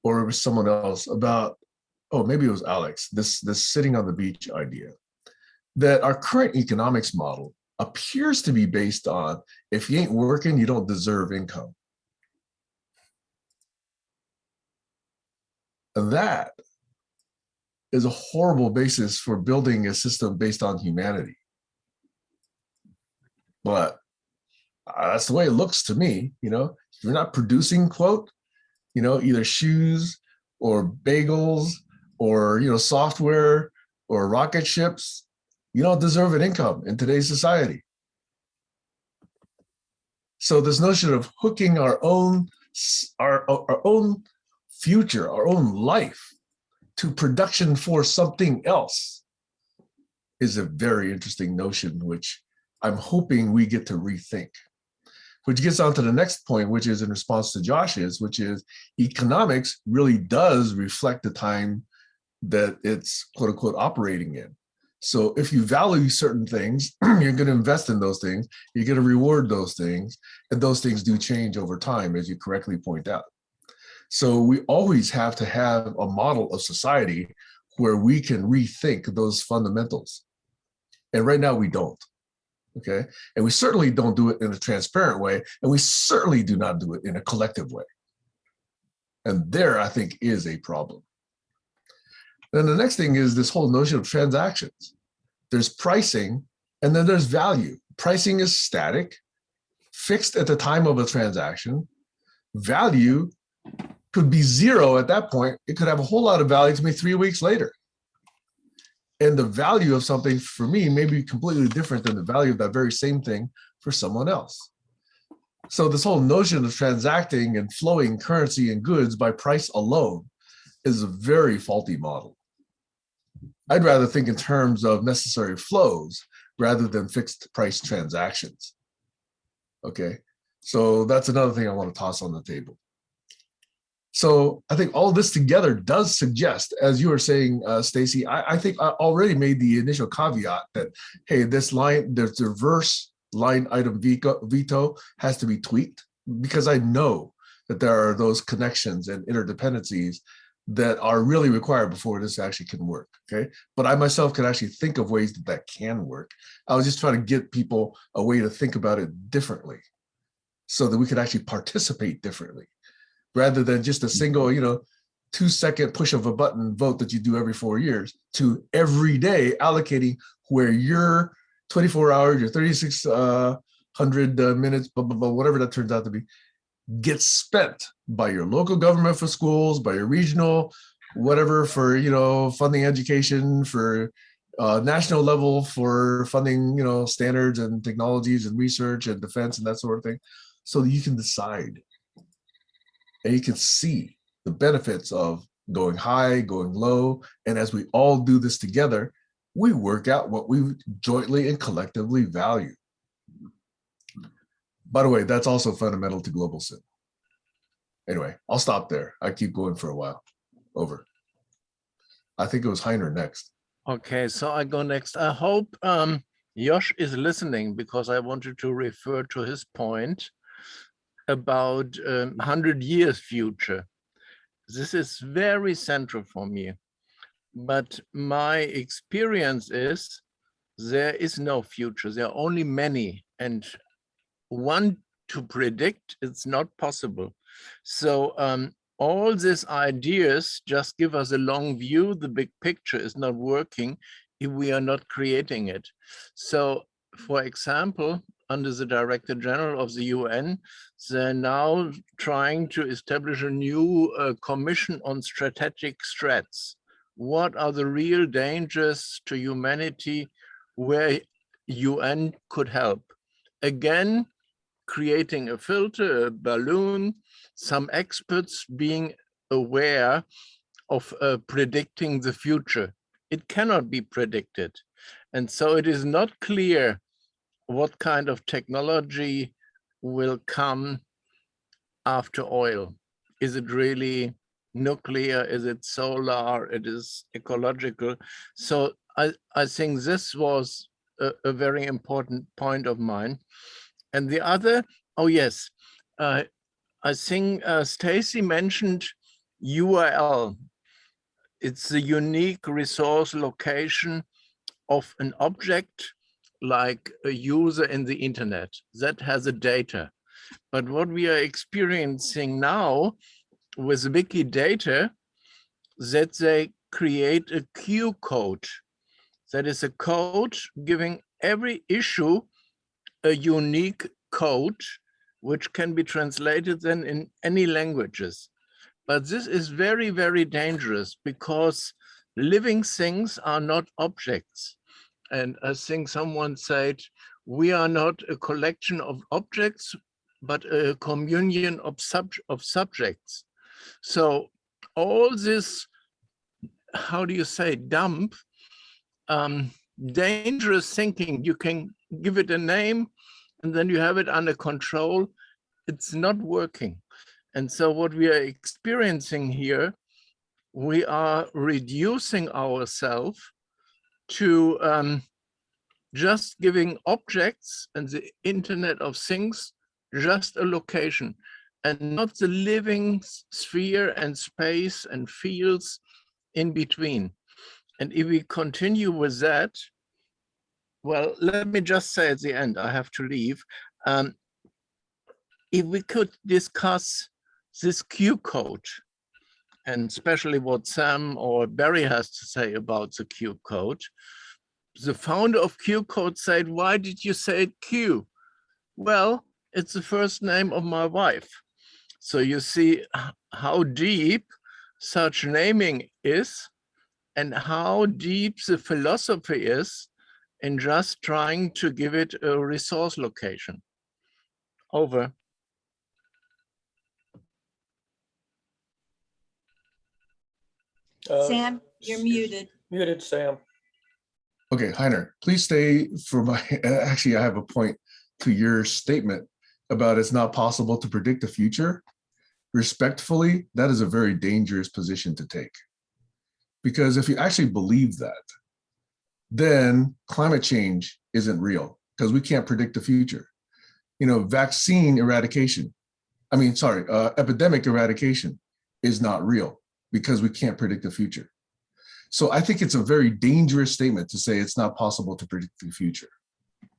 or it was someone else about, oh, maybe it was Alex, this sitting on the beach idea, that our current economics model appears to be based on, if you ain't working, you don't deserve income. And that is a horrible basis for building a system based on humanity. But that's the way it looks to me. If you're not producing, quote, either shoes or bagels or, software or rocket ships, you don't deserve an income in today's society. So this notion of hooking our own future, our own life to production for something else is a very interesting notion, which I'm hoping we get to rethink. Which gets on to the next point, which is in response to Josh's, which is economics really does reflect the time that it's quote unquote operating in. So if you value certain things, you're going to invest in those things, you're going to reward those things, and those things do change over time, as you correctly point out. So we always have to have a model of society where we can rethink those fundamentals. And right now we don't, okay? And we certainly don't do it in a transparent way, and we certainly do not do it in a collective way. And there, I think, is a problem. Then the next thing is this whole notion of transactions. There's pricing, and then there's value. Pricing is static, fixed at the time of a transaction. Value could be zero at that point. It could have a whole lot of value to me 3 weeks later. And the value of something for me may be completely different than the value of that very same thing for someone else. So this whole notion of transacting and flowing currency and goods by price alone is a very faulty model. I'd rather think in terms of necessary flows rather than fixed price transactions. Okay, so that's another thing I want to toss on the table. So I think all this together does suggest, as you were saying, Stacy, I think I already made the initial caveat that, hey, this reverse line item veto has to be tweaked, because I know that there are those connections and interdependencies that are really required before this actually can work, okay? But I myself can actually think of ways that can work. I was just trying to get people a way to think about it differently. so that we could actually participate differently rather than just a single, 2-second push of a button vote that you do every 4 years, to every day allocating where your 24 hours, your 3,600 minutes, blah, blah, blah, whatever that turns out to be, gets spent by your local government for schools, by your regional, whatever for, funding education, for national level for funding, standards and technologies and research and defense and that sort of thing. So you can decide and you can see the benefits of going high, going low. And as we all do this together, we work out what we jointly and collectively value. By the way, that's also fundamental to global sin. Anyway, I'll stop there. I keep going for a while. Over. I think it was Heiner next. Okay, so I go next. I hope Josh is listening, because I wanted to refer to his point about 100 years future. This is very central for me. But my experience is there is no future. There are only many. And one to predict, it's not possible. So all these ideas just give us a long view. The big picture is not working if we are not creating it. So, for example, under the Director General of the UN, they're now trying to establish a new commission on strategic threats. What are the real dangers to humanity where UN could help? Again, creating a filter, a balloon, some experts being aware of predicting the future. It cannot be predicted. And so it is not clear what kind of technology will come after oil. Is it really nuclear? Is it solar? It is ecological. So I think this was a very important point of mine. And the other, oh yes, I think Stacy mentioned URL. It's the unique resource location of an object, like a user in the internet that has a data. But what we are experiencing now with Wikidata, that they create a Q code. That is a code giving every issue a unique code, which can be translated then in any languages. But this is very, very dangerous, because living things are not objects. And I think someone said, we are not a collection of objects, but a communion of subjects. So all this, how do you say, dump, dangerous thinking, you can give it a name and then you have it under control. It's not working. And so what we are experiencing here, we are reducing ourselves to just giving objects and the Internet of Things just a location, and not the living sphere and space and fields in between. And if we continue with that, well, let me just say at the end, I have to leave. If we could discuss this Q code, and especially what Sam or Barry has to say about the Q code. The founder of Q code said, why did you say Q? Well, it's the first name of my wife. So you see how deep such naming is, and how deep the philosophy is in just trying to give it a resource location. Over. Sam, you're muted. Muted, Sam. Okay, Heiner, please stay for my, actually, I have a point to your statement about it's not possible to predict the future. Respectfully, that is a very dangerous position to take. Because if you actually believe that, then climate change isn't real, because we can't predict the future. Vaccine eradication, epidemic eradication is not real, because we can't predict the future. So I think it's a very dangerous statement to say it's not possible to predict the future.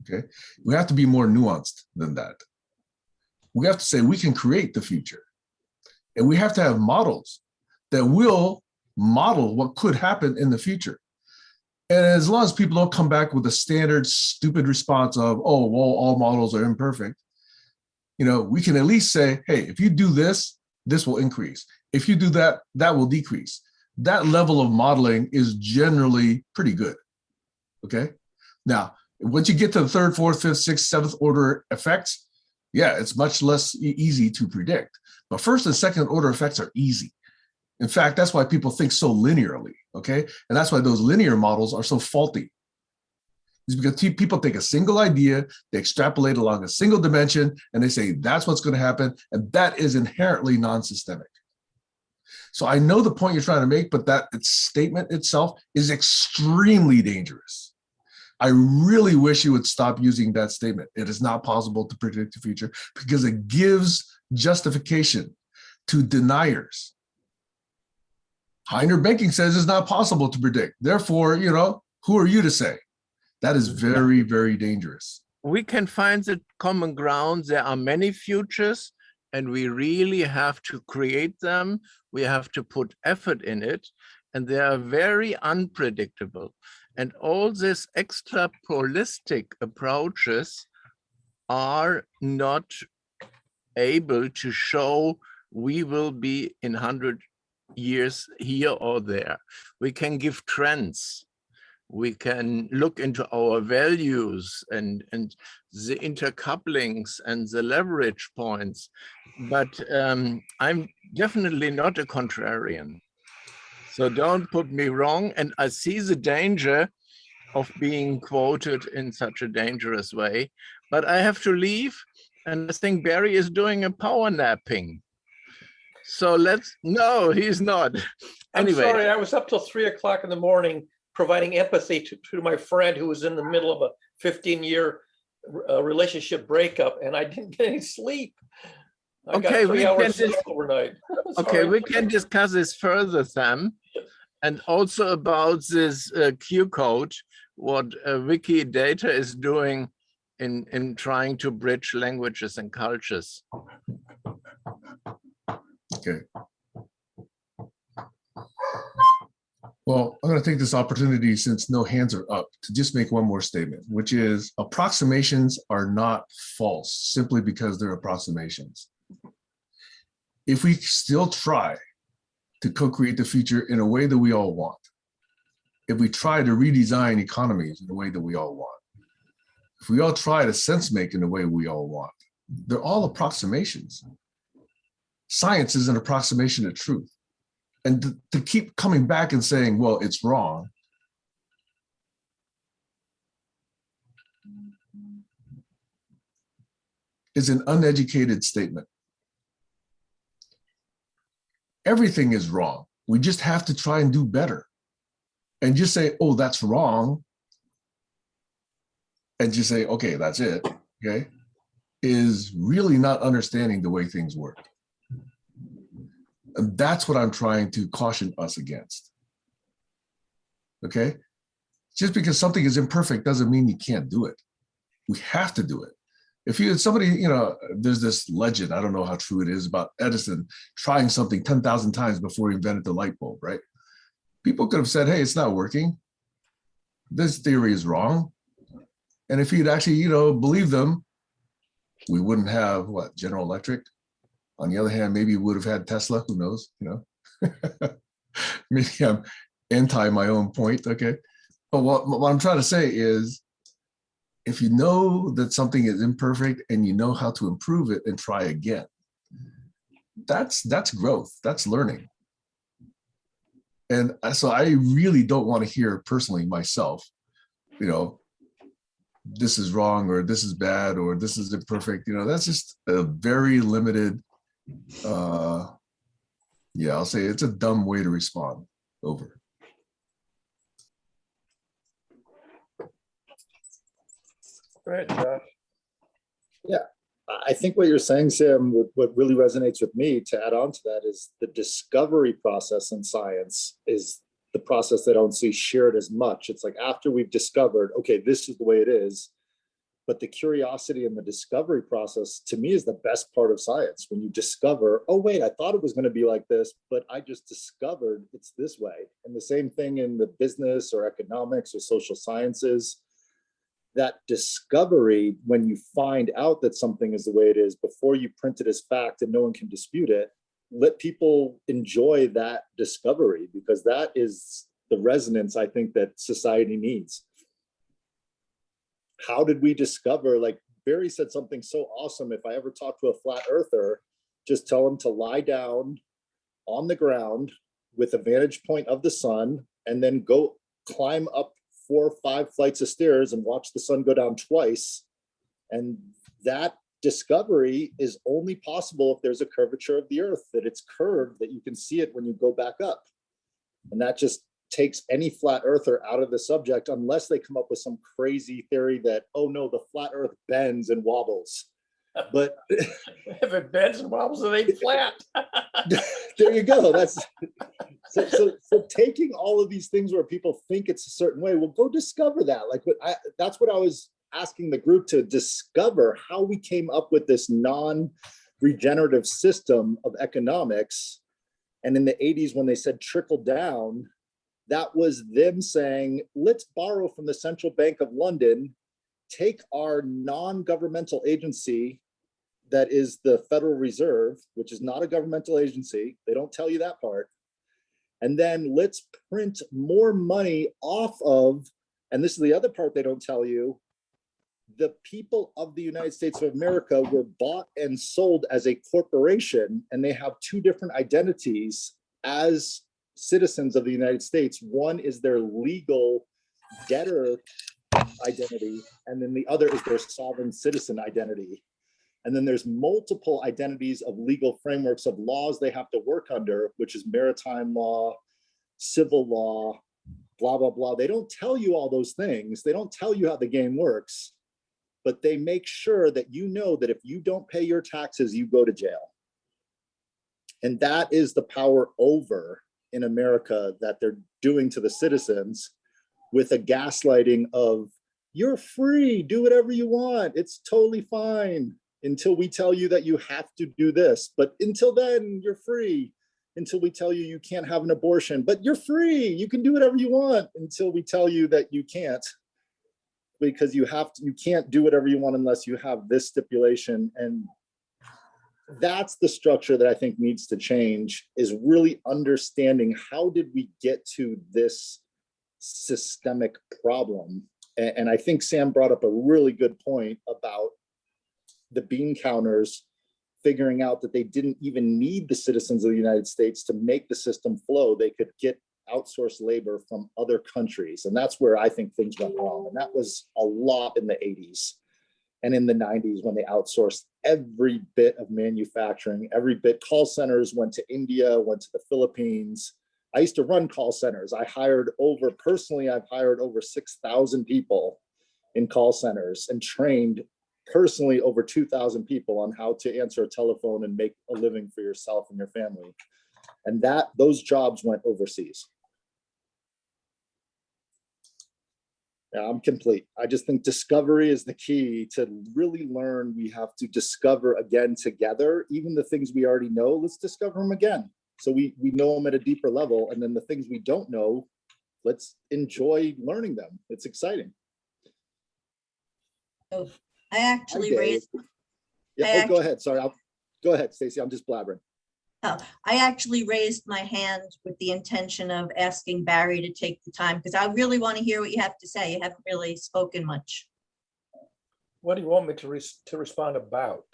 Okay, we have to be more nuanced than that. We have to say we can create the future. And we have to have models that will model what could happen in the future. And as long as people don't come back with a standard stupid response of, oh, well, all models are imperfect, we can at least say, hey, if you do this, this will increase. If you do that, that will decrease. That level of modeling is generally pretty good. Okay. Now, once you get to the third, fourth, fifth, sixth, seventh order effects, yeah, it's much less easy to predict. But first and second order effects are easy. In fact, that's why people think so linearly. Okay. And that's why those linear models are so faulty. It's because people take a single idea, they extrapolate along a single dimension, and they say that's what's going to happen. And that is inherently non-systemic. So I know the point you're trying to make, but that statement itself is extremely dangerous. I really wish you would stop using that statement. It is not possible to predict the future because it gives justification to deniers. Heiner Banking says it's not possible to predict. Therefore, who are you to say? That is very, very dangerous. We can find the common ground. There are many futures, and we really have to create them. We have to put effort in it, and they are very unpredictable. And all these extrapolistic approaches are not able to show we will be in 100 years here or there. We can give trends. We can look into our values and the intercouplings and the leverage points. But I'm definitely not a contrarian. So don't put me wrong. And I see the danger of being quoted in such a dangerous way. But I have to leave. And I think Barry is doing a power napping. So no, he's not. Anyway. I'm sorry, I was up till 3 o'clock in the morning providing empathy to my friend who was in the middle of a 15-year relationship breakup, and I didn't get any sleep. I got 3 hours sleep overnight. Okay, we can discuss this further, Sam, and also about this Q code, what Wikidata is doing in trying to bridge languages and cultures. Okay. Well, I'm going to take this opportunity, since no hands are up, to just make one more statement, which is approximations are not false simply because they're approximations. If we still try to co-create the future in a way that we all want, if we try to redesign economies in the way that we all want, if we all try to sense make in the way we all want, they're all approximations. Science is an approximation of truth. And to keep coming back and saying, well, it's wrong, is an uneducated statement. Everything is wrong. We just have to try and do better. And just say, oh, that's wrong, and just say, okay, that's it, okay, is really not understanding the way things work. And that's what I'm trying to caution us against. Okay? Just because something is imperfect doesn't mean you can't do it. We have to do it. If you, somebody, there's this legend, I don't know how true it is, about Edison trying something 10,000 times before he invented the light bulb, right? People could have said, hey, it's not working. This theory is wrong. And if he'd actually, believed them, we wouldn't have, General Electric? On the other hand, maybe we would have had Tesla, who knows, Maybe I'm anti my own point, okay? But what I'm trying to say is, if you know that something is imperfect and you know how to improve it and try again, that's growth, that's learning. And so I really don't want to hear personally myself, this is wrong, or this is bad, or this is imperfect. That's just a very limited, I'll say it's a dumb way to respond. Over. Go ahead, Josh. Yeah, I think what you're saying, Sam, what really resonates with me, to add on to that, is the discovery process in science is the process that I don't see shared as much. It's like after we've discovered, okay, this is the way it is, But the curiosity and the discovery process to me is the best part of science. When you discover, oh wait, I thought it was going to be like this, but I just discovered it's this way. And the same thing in the business or economics or social sciences. That discovery, when you find out that something is the way it is, before you print it as fact and no one can dispute it, let people enjoy that discovery, because that is the resonance I think that society needs. How did we discover, like Barry said something so awesome, if I ever talk to a flat earther, just tell them to lie down on the ground with a vantage point of the sun and then go climb up 4 or 5 flights of stairs and watch the sun go down twice. And that discovery is only possible if there's a curvature of the earth, that it's curved, that you can see it when you go back up. And that just takes any flat earther out of the subject, unless they come up with some crazy theory that, oh no, the flat earth bends and wobbles. But if it bends and wobbles, it ain't flat. There you go. That's so taking all of these things where people think it's a certain way, well, go discover that. Like that's what I was asking the group to discover, how we came up with this non-regenerative system of economics. And in the 80s, when they said trickle down, that was them saying, let's borrow from the Central Bank of London, take our non-governmental agency that is the Federal Reserve, which is not a governmental agency. They don't tell you that part. And then let's print more money off of, and this is the other part they don't tell you, the people of the United States of America were bought and sold as a corporation, and they have 2 different identities as citizens of the United States. One is their legal debtor identity, and then the other is their sovereign citizen identity. And then there's multiple identities of legal frameworks of laws they have to work under, which is maritime law, civil law, blah, blah, blah. They don't tell you all those things. They don't tell you how the game works, but they make sure that you know that if you don't pay your taxes, you go to jail. And that is the power over in America that they're doing to the citizens, with a gaslighting of, you're free, do whatever you want, it's totally fine, until we tell you that you have to do this. But until then, you're free. Until we tell you you can't have an abortion, but you're free, you can do whatever you want, until we tell you that you can't, because you can't do whatever you want unless you have this stipulation. And that's the structure that I think needs to change, is really understanding, how did we get to this systemic problem? And I think Sam brought up a really good point about the bean counters figuring out that they didn't even need the citizens of the United States to make the system flow. They could get outsourced labor from other countries. And that's where I think things went wrong. And that was a lot in the 80s and in the 90s, when they outsourced every bit of manufacturing, every bit. Call centers went to India, went to the Philippines. I used to run call centers. I've hired over 6,000 people in call centers, and trained personally over 2,000 people on how to answer a telephone and make a living for yourself and your family. And those jobs went overseas. Yeah, I'm complete. I just think discovery is the key to really learn. We have to discover again together, even the things we already know, let's discover them again. So we know them at a deeper level. And then the things we don't know, let's enjoy learning them. It's exciting. Oh, I actually Hi, raised. Yeah, go ahead. Sorry, go ahead, Stacey. I'm just blabbering. Oh, I actually raised my hand with the intention of asking Barry to take the time, because I really want to hear what you have to say. You haven't really spoken much. What do you want me to respond about?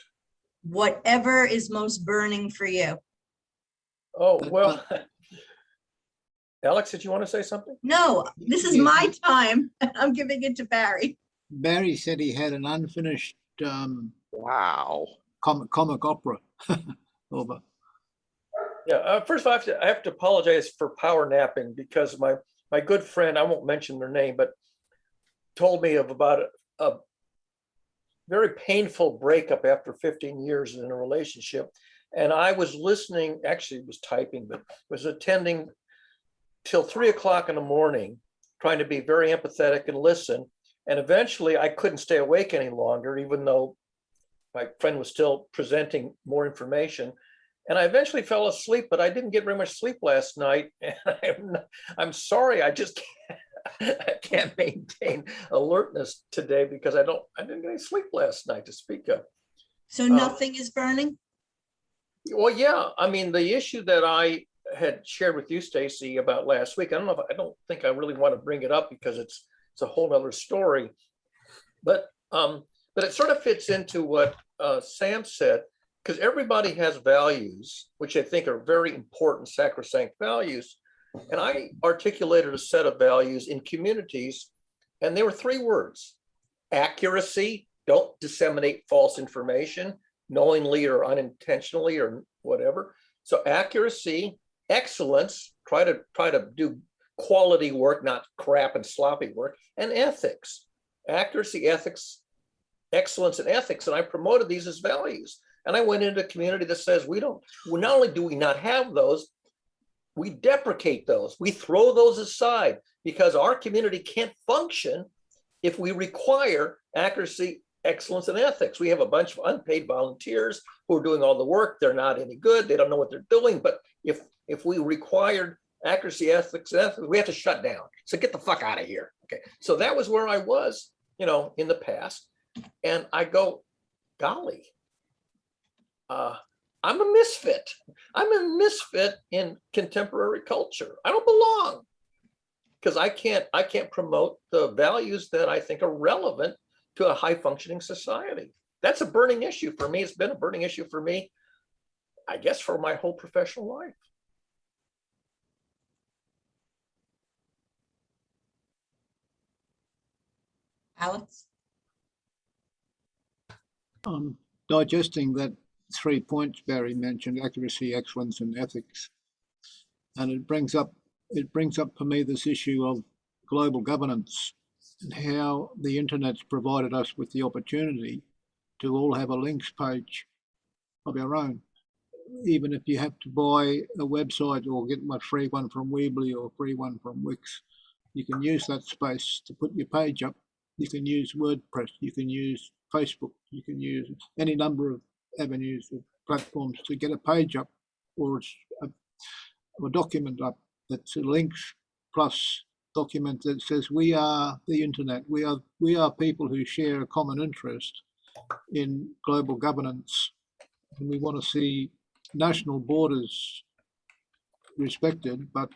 Whatever is most burning for you. Oh, well, Alex, did you want to say something? No, this is my time. I'm giving it to Barry. Barry said he had an unfinished Wow. comic opera. Over. Yeah, first of all, I have to apologize for power napping, because my good friend, I won't mention their name, but told me of about a very painful breakup after 15 years in a relationship. And I was listening, actually was typing, but was attending till 3 o'clock in the morning, trying to be very empathetic and listen. And eventually I couldn't stay awake any longer, even though my friend was still presenting more information. And I eventually fell asleep, but I didn't get very much sleep last night. And I'm sorry, I just I can't maintain alertness today because I didn't get any sleep last night to speak of. So nothing is burning? Well, yeah, I mean, the issue that I had shared with you, Stacy, about last week, I don't think I really want to bring it up because it's a whole nother story. But it sort of fits into what Sam said, because everybody has values, which I think are very important, sacrosanct values. And I articulated a set of values in communities, and they were 3 words: accuracy, don't disseminate false information, knowingly or unintentionally or whatever. So accuracy, excellence, try to do quality work, not crap and sloppy work, and ethics. Accuracy, ethics, excellence, and ethics. And I promoted these as values. And I went into a community that says not only do we not have those, we deprecate those. We throw those aside because our community can't function if we require accuracy, excellence, and ethics. We have a bunch of unpaid volunteers who are doing all the work. They're not any good. They don't know what they're doing. But if we required accuracy, ethics, and ethics, we have to shut down. So get the fuck out of here. Okay. So that was where I was, in the past. And I go, golly, I'm a misfit. I'm a misfit in contemporary culture. I don't belong because I can't promote the values that I think are relevant to a high functioning society. That's a burning issue for me. It's been a burning issue for me, I guess, for my whole professional life. Alex? Digesting that 3 points Barry mentioned: accuracy, excellence, and ethics. And it brings up for me this issue of global governance and how the internet's provided us with the opportunity to all have a links page of our own. Even if you have to buy a website or get my free one from Weebly or free one from Wix, you can use that space to put your page up. You can use WordPress, you can use Facebook, you can use any number of avenues of platforms to get a page up or a document up that's a links plus document that says we are the internet. We are people who share a common interest in global governance, and we want to see national borders respected, but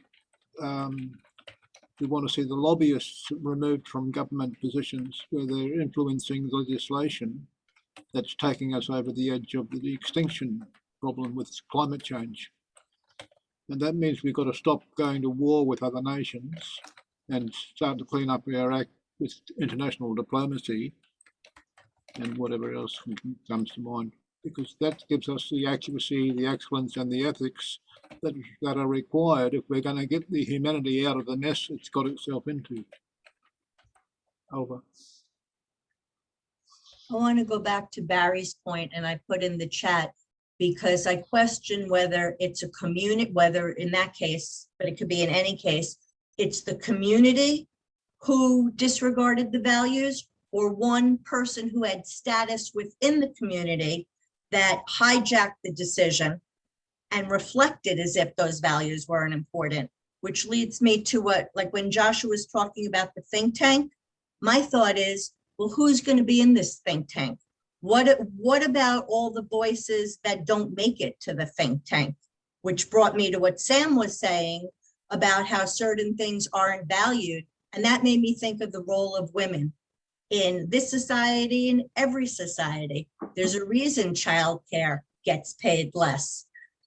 we want to see the lobbyists removed from government positions where they're influencing legislation that's taking us over the edge of the extinction problem with climate change. And that means we've got to stop going to war with other nations and start to clean up our act with international diplomacy and whatever else comes to mind, because that gives us the accuracy, the excellence, and the ethics that are required if we're going to get the humanity out of the mess it's got itself into. Over. I want to go back to Barry's point, and I put in the chat because I question whether it's a community, whether in that case, but it could be in any case, it's the community who disregarded the values or one person who had status within the community that hijacked the decision and reflected as if those values weren't important, which leads me to what, like when Joshua was talking about the think tank, my thought is, well, who's going to be in this think tank? What about all the voices that don't make it to the think tank? Which brought me to what Sam was saying about how certain things aren't valued. And that made me think of the role of women in this society, in every society. There's a reason childcare gets paid less.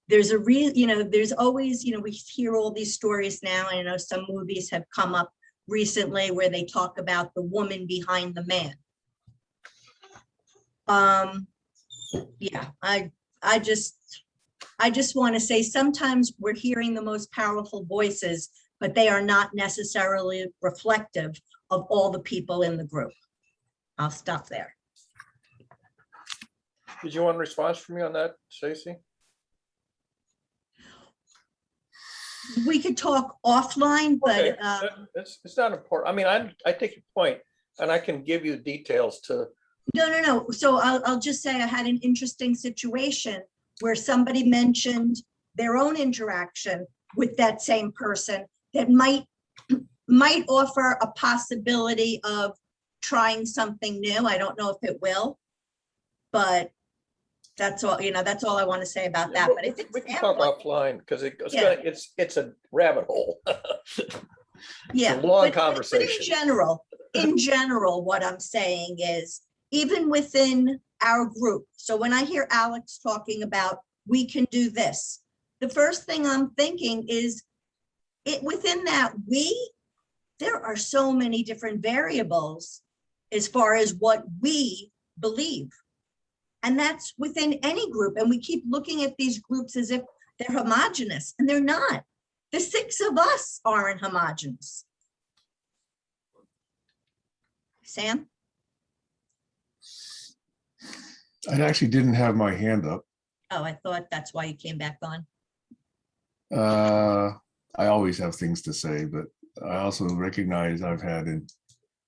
There's a there's always, we hear all these stories now. I know some movies have come up recently where they talk about the woman behind the man. Yeah, I just want to say sometimes we're hearing the most powerful voices, but they are not necessarily reflective of all the people in the group. I'll stop there. Did you want a response from me on that, Stacy? We could talk offline, but okay. It's not important. I mean, I take your point. and I can give you details to, No. So I'll just say I had an interesting situation where somebody mentioned their own interaction with that same person that might offer a possibility of trying something new. I don't know if it will, but that's all, that's all I want to say about that. But if we it's can talk pamphlet, offline because Yeah. it's a rabbit hole. yeah, a long but conversation. In general, what I'm saying is even within our group. So when I hear Alex talking about we can do this, the first thing I'm thinking is within that there are so many different variables as far as what we believe. And that's within any group. And we keep looking at these groups as if they're homogenous, and they're not. The 6 of us aren't homogenous. Sam? I actually didn't have my hand up. Oh, I thought that's why you came back on. I always have things to say, but I also recognize I've had an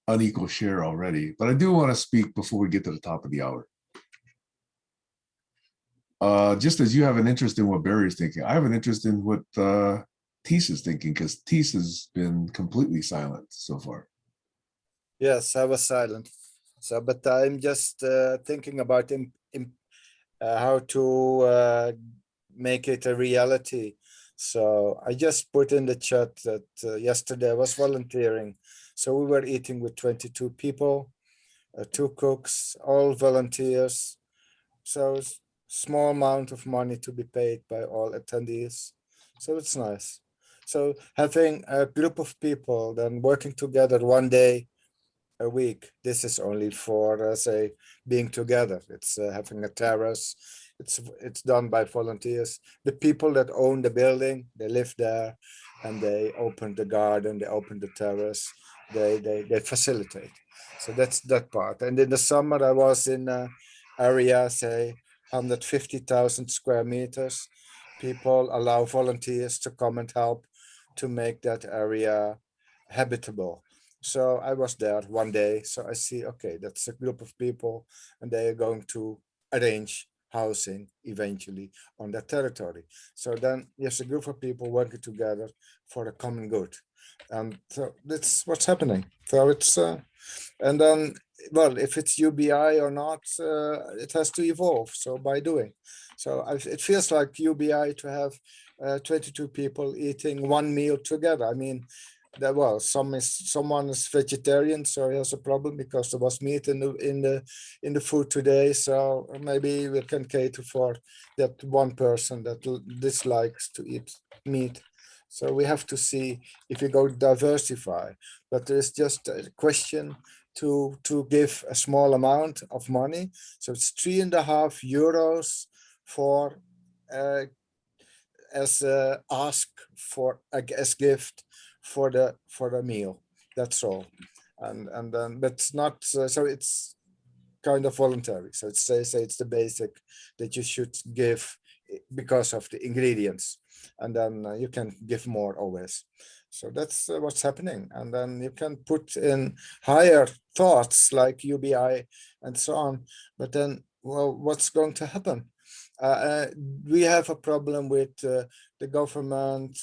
unequal share already, but I do want to speak before we get to the top of the hour. Just as you have an interest in what Barry's thinking, I have an interest in what Tees is thinking, because Tees has been completely silent so far. Yes, I was silent. So, but I'm just thinking about how to make it a reality. So I just put in the chat that yesterday I was volunteering. So we were eating with 22 people, 2 cooks, all volunteers. So small amount of money to be paid by all attendees. So it's nice. So having a group of people then working together one day a week, this is only for say being together. It's having a terrace. It's done by volunteers. The people that own the building, they live there, and they open the garden, they open the terrace, they facilitate. So that's that part. And in the summer I was in area, say 150,000 square meters. People allow volunteers to come and help to make that area habitable. So I was there one day. So I see, okay, that's a group of people, and they are going to arrange housing eventually on that territory. So then there's a group of people working together for a common good. And so that's what's happening. So it's, and then, well, if it's UBI or not, it has to evolve. So by doing. So it feels like UBI to have 22 people eating one meal together. I mean, well, someone is vegetarian, so he has a problem because there was meat in the food today. So maybe we can cater for that one person that dislikes to eat meat. So we have to see if we go diversify. But there is just a question to give a small amount of money. So it's €3.50 for as ask for as gift for the meal. That's all. And then but it's not so it's kind of voluntary. So it's say it's the basic that you should give because of the ingredients, and then you can give more always. So that's what's happening. And then you can put in higher thoughts like UBI and so on. But then, well, what's going to happen? We have a problem with the government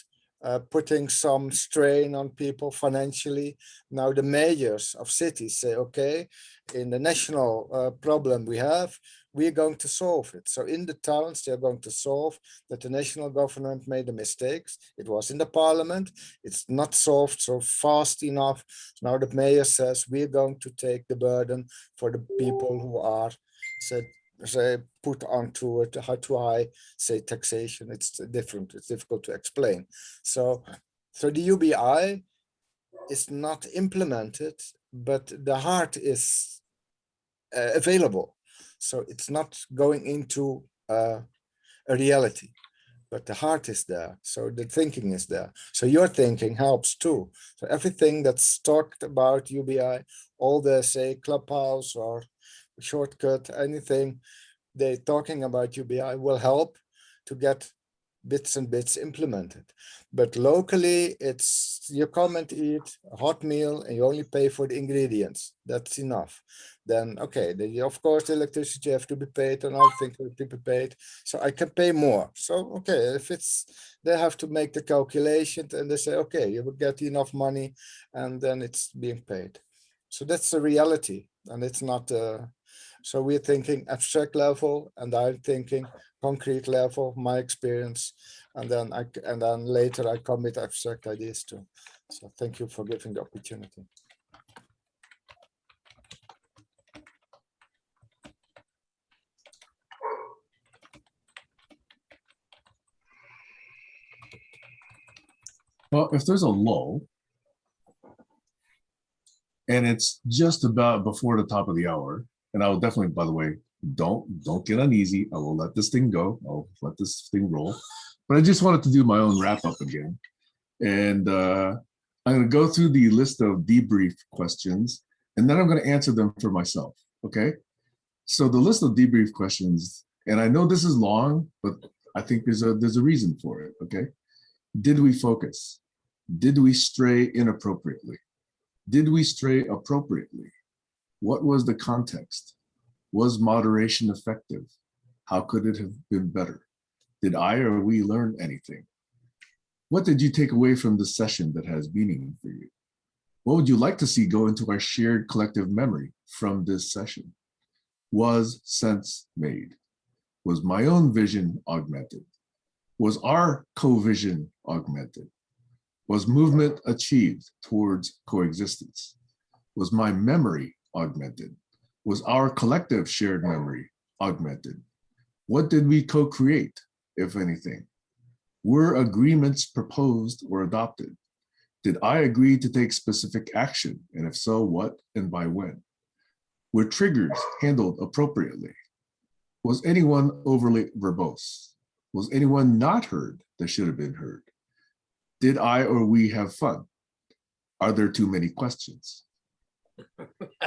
putting some strain on people financially. Now the mayors of cities say, okay, in the national problem we have, we're going to solve it. So in the towns, they're going to solve that the national government made the mistakes. It was in the parliament. It's not solved so fast enough. Now the mayor says, we're going to take the burden for the people who are say put onto it, how to high say taxation. It's different, it's difficult to explain. So the UBI is not implemented, but the heart is available. So it's not going into a reality, but the heart is there. So the thinking is there. So your thinking helps too. So everything that's talked about UBI, all the say Clubhouse or Shortcut, anything they're talking about UBI will help to get bits and bits implemented. But locally, it's you come and eat a hot meal and you only pay for the ingredients. That's enough. Then, okay, then of course the electricity have to be paid and other things have to be paid. So I can pay more. So, okay, if it's, they have to make the calculation and they say, okay, you will get enough money and then it's being paid. So that's the reality and it's not, so we're thinking abstract level and I'm thinking concrete level, my experience. And then later I come with abstract ideas too. So thank you for giving the opportunity. Well, if there's a lull, and it's just about before the top of the hour, and I will definitely, by the way, don't get uneasy. I will let this thing go. I'll let this thing roll. But I just wanted to do my own wrap up again. And I'm going to go through the list of debrief questions, and then I'm going to answer them for myself. Okay. So the list of debrief questions, and I know this is long, but I think there's a reason for it. Okay. Did we focus? Did we stray inappropriately? Did we stray appropriately? What was the context? Was moderation effective? How could it have been better? Did I or we learn anything? What did you take away from this session that has meaning for you? What would you like to see go into our shared collective memory from this session? Was sense made? Was my own vision augmented? Was our co-vision augmented? Was movement achieved towards coexistence? Was my memory augmented? Was our collective shared memory augmented? What did we co-create, if anything? Were agreements proposed or adopted? Did I agree to take specific action? And if so, what and by when? Were triggers handled appropriately? Was anyone overly verbose? Was anyone not heard that should have been heard? Did I or we have fun? Are there too many questions?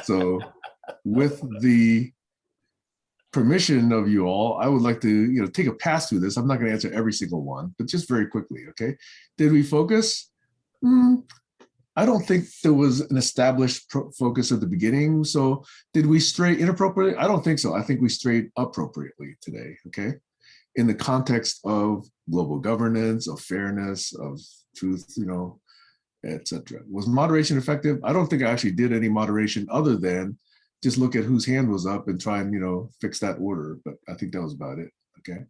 So with the permission of you all, I would like to take a pass through this. I'm not going to answer every single one, but just very quickly, okay? Did we focus? I don't think there was an established focus at the beginning. So did we stray inappropriately? I don't think so. I think we strayed appropriately today, okay? In the context of global governance, of fairness, of truth, etc. Was moderation effective? I don't think I actually did any moderation other than just look at whose hand was up and try and, fix that order. But I think that was about it, okay?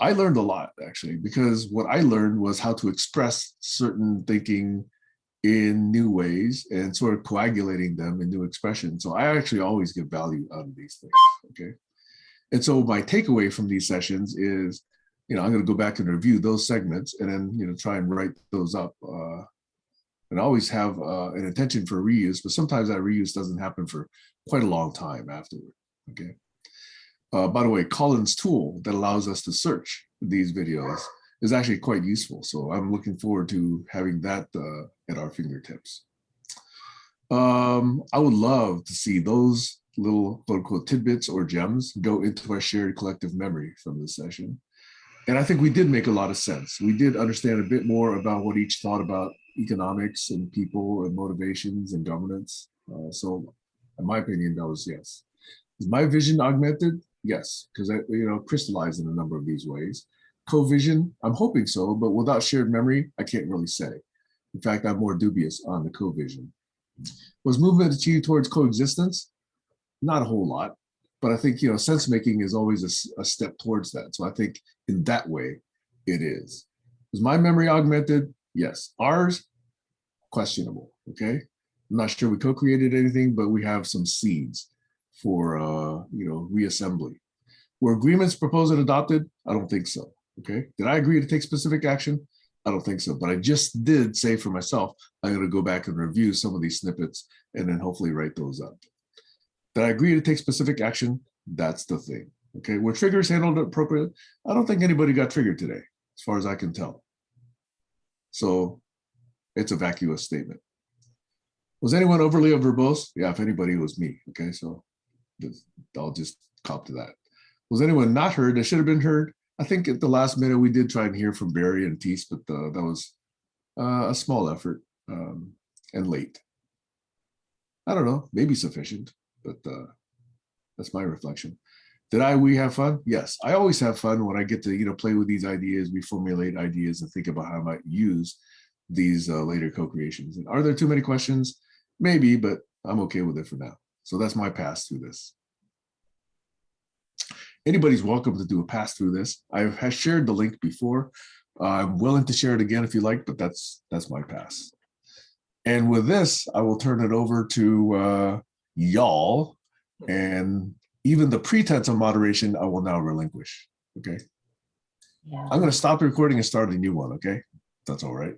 I learned a lot, actually, because what I learned was how to express certain thinking in new ways and sort of coagulating them in new expressions. So I actually always get value out of these things, okay? And so my takeaway from these sessions is, I'm going to go back and review those segments and then, try and write those up. And I always have an intention for reuse, but sometimes that reuse doesn't happen for quite a long time afterward, okay? By the way, Colin's tool that allows us to search these videos is actually quite useful. So I'm looking forward to having that at our fingertips. I would love to see those little quote unquote tidbits or gems go into our shared collective memory from this session. And I think we did make a lot of sense. We did understand a bit more about what each thought about economics and people and motivations and governance. So in my opinion, that was yes. Is my vision augmented? Yes, because I crystallized in a number of these ways. Co-vision, I'm hoping so, but without shared memory, I can't really say. In fact, I'm more dubious on the co-vision. Was movement achieved towards coexistence? Not a whole lot, but I think, sense making is always a step towards that. So I think in that way, it is. Was my memory augmented? Yes. Ours? Questionable, okay? I'm not sure we co-created anything, but we have some seeds for, reassembly. Were agreements proposed and adopted? I don't think so, okay? Did I agree to take specific action? I don't think so, but I just did say for myself, I'm gonna go back and review some of these snippets and then hopefully write those up. Did I agree to take specific action? That's the thing, okay? Were triggers handled appropriately? I don't think anybody got triggered today, as far as I can tell. So it's a vacuous statement. Was anyone overly verbose? Yeah, if anybody, it was me, okay? So I'll just cop to that. Was anyone not heard that should have been heard? I think at the last minute we did try and hear from Barry and Teese, but that was a small effort and late. I don't know, maybe sufficient, but that's my reflection. Did we have fun? Yes, I always have fun when I get to, play with these ideas, we formulate ideas and think about how I might use these later co-creations. And are there too many questions? Maybe, but I'm okay with it for now. So that's my pass through this. Anybody's welcome to do a pass through this. I've shared the link before. I'm willing to share it again if you like, but that's my pass. And with this, I will turn it over to y'all, and even the pretense of moderation, I will now relinquish. Okay. Yeah. I'm going to stop the recording and start a new one. Okay. That's all right.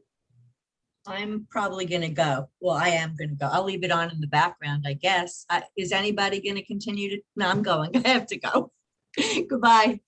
I'm probably gonna go. Well, I am gonna go. I'll leave it on in the background, I guess. Is anybody gonna continue to? No, I'm going. I have to go. Goodbye.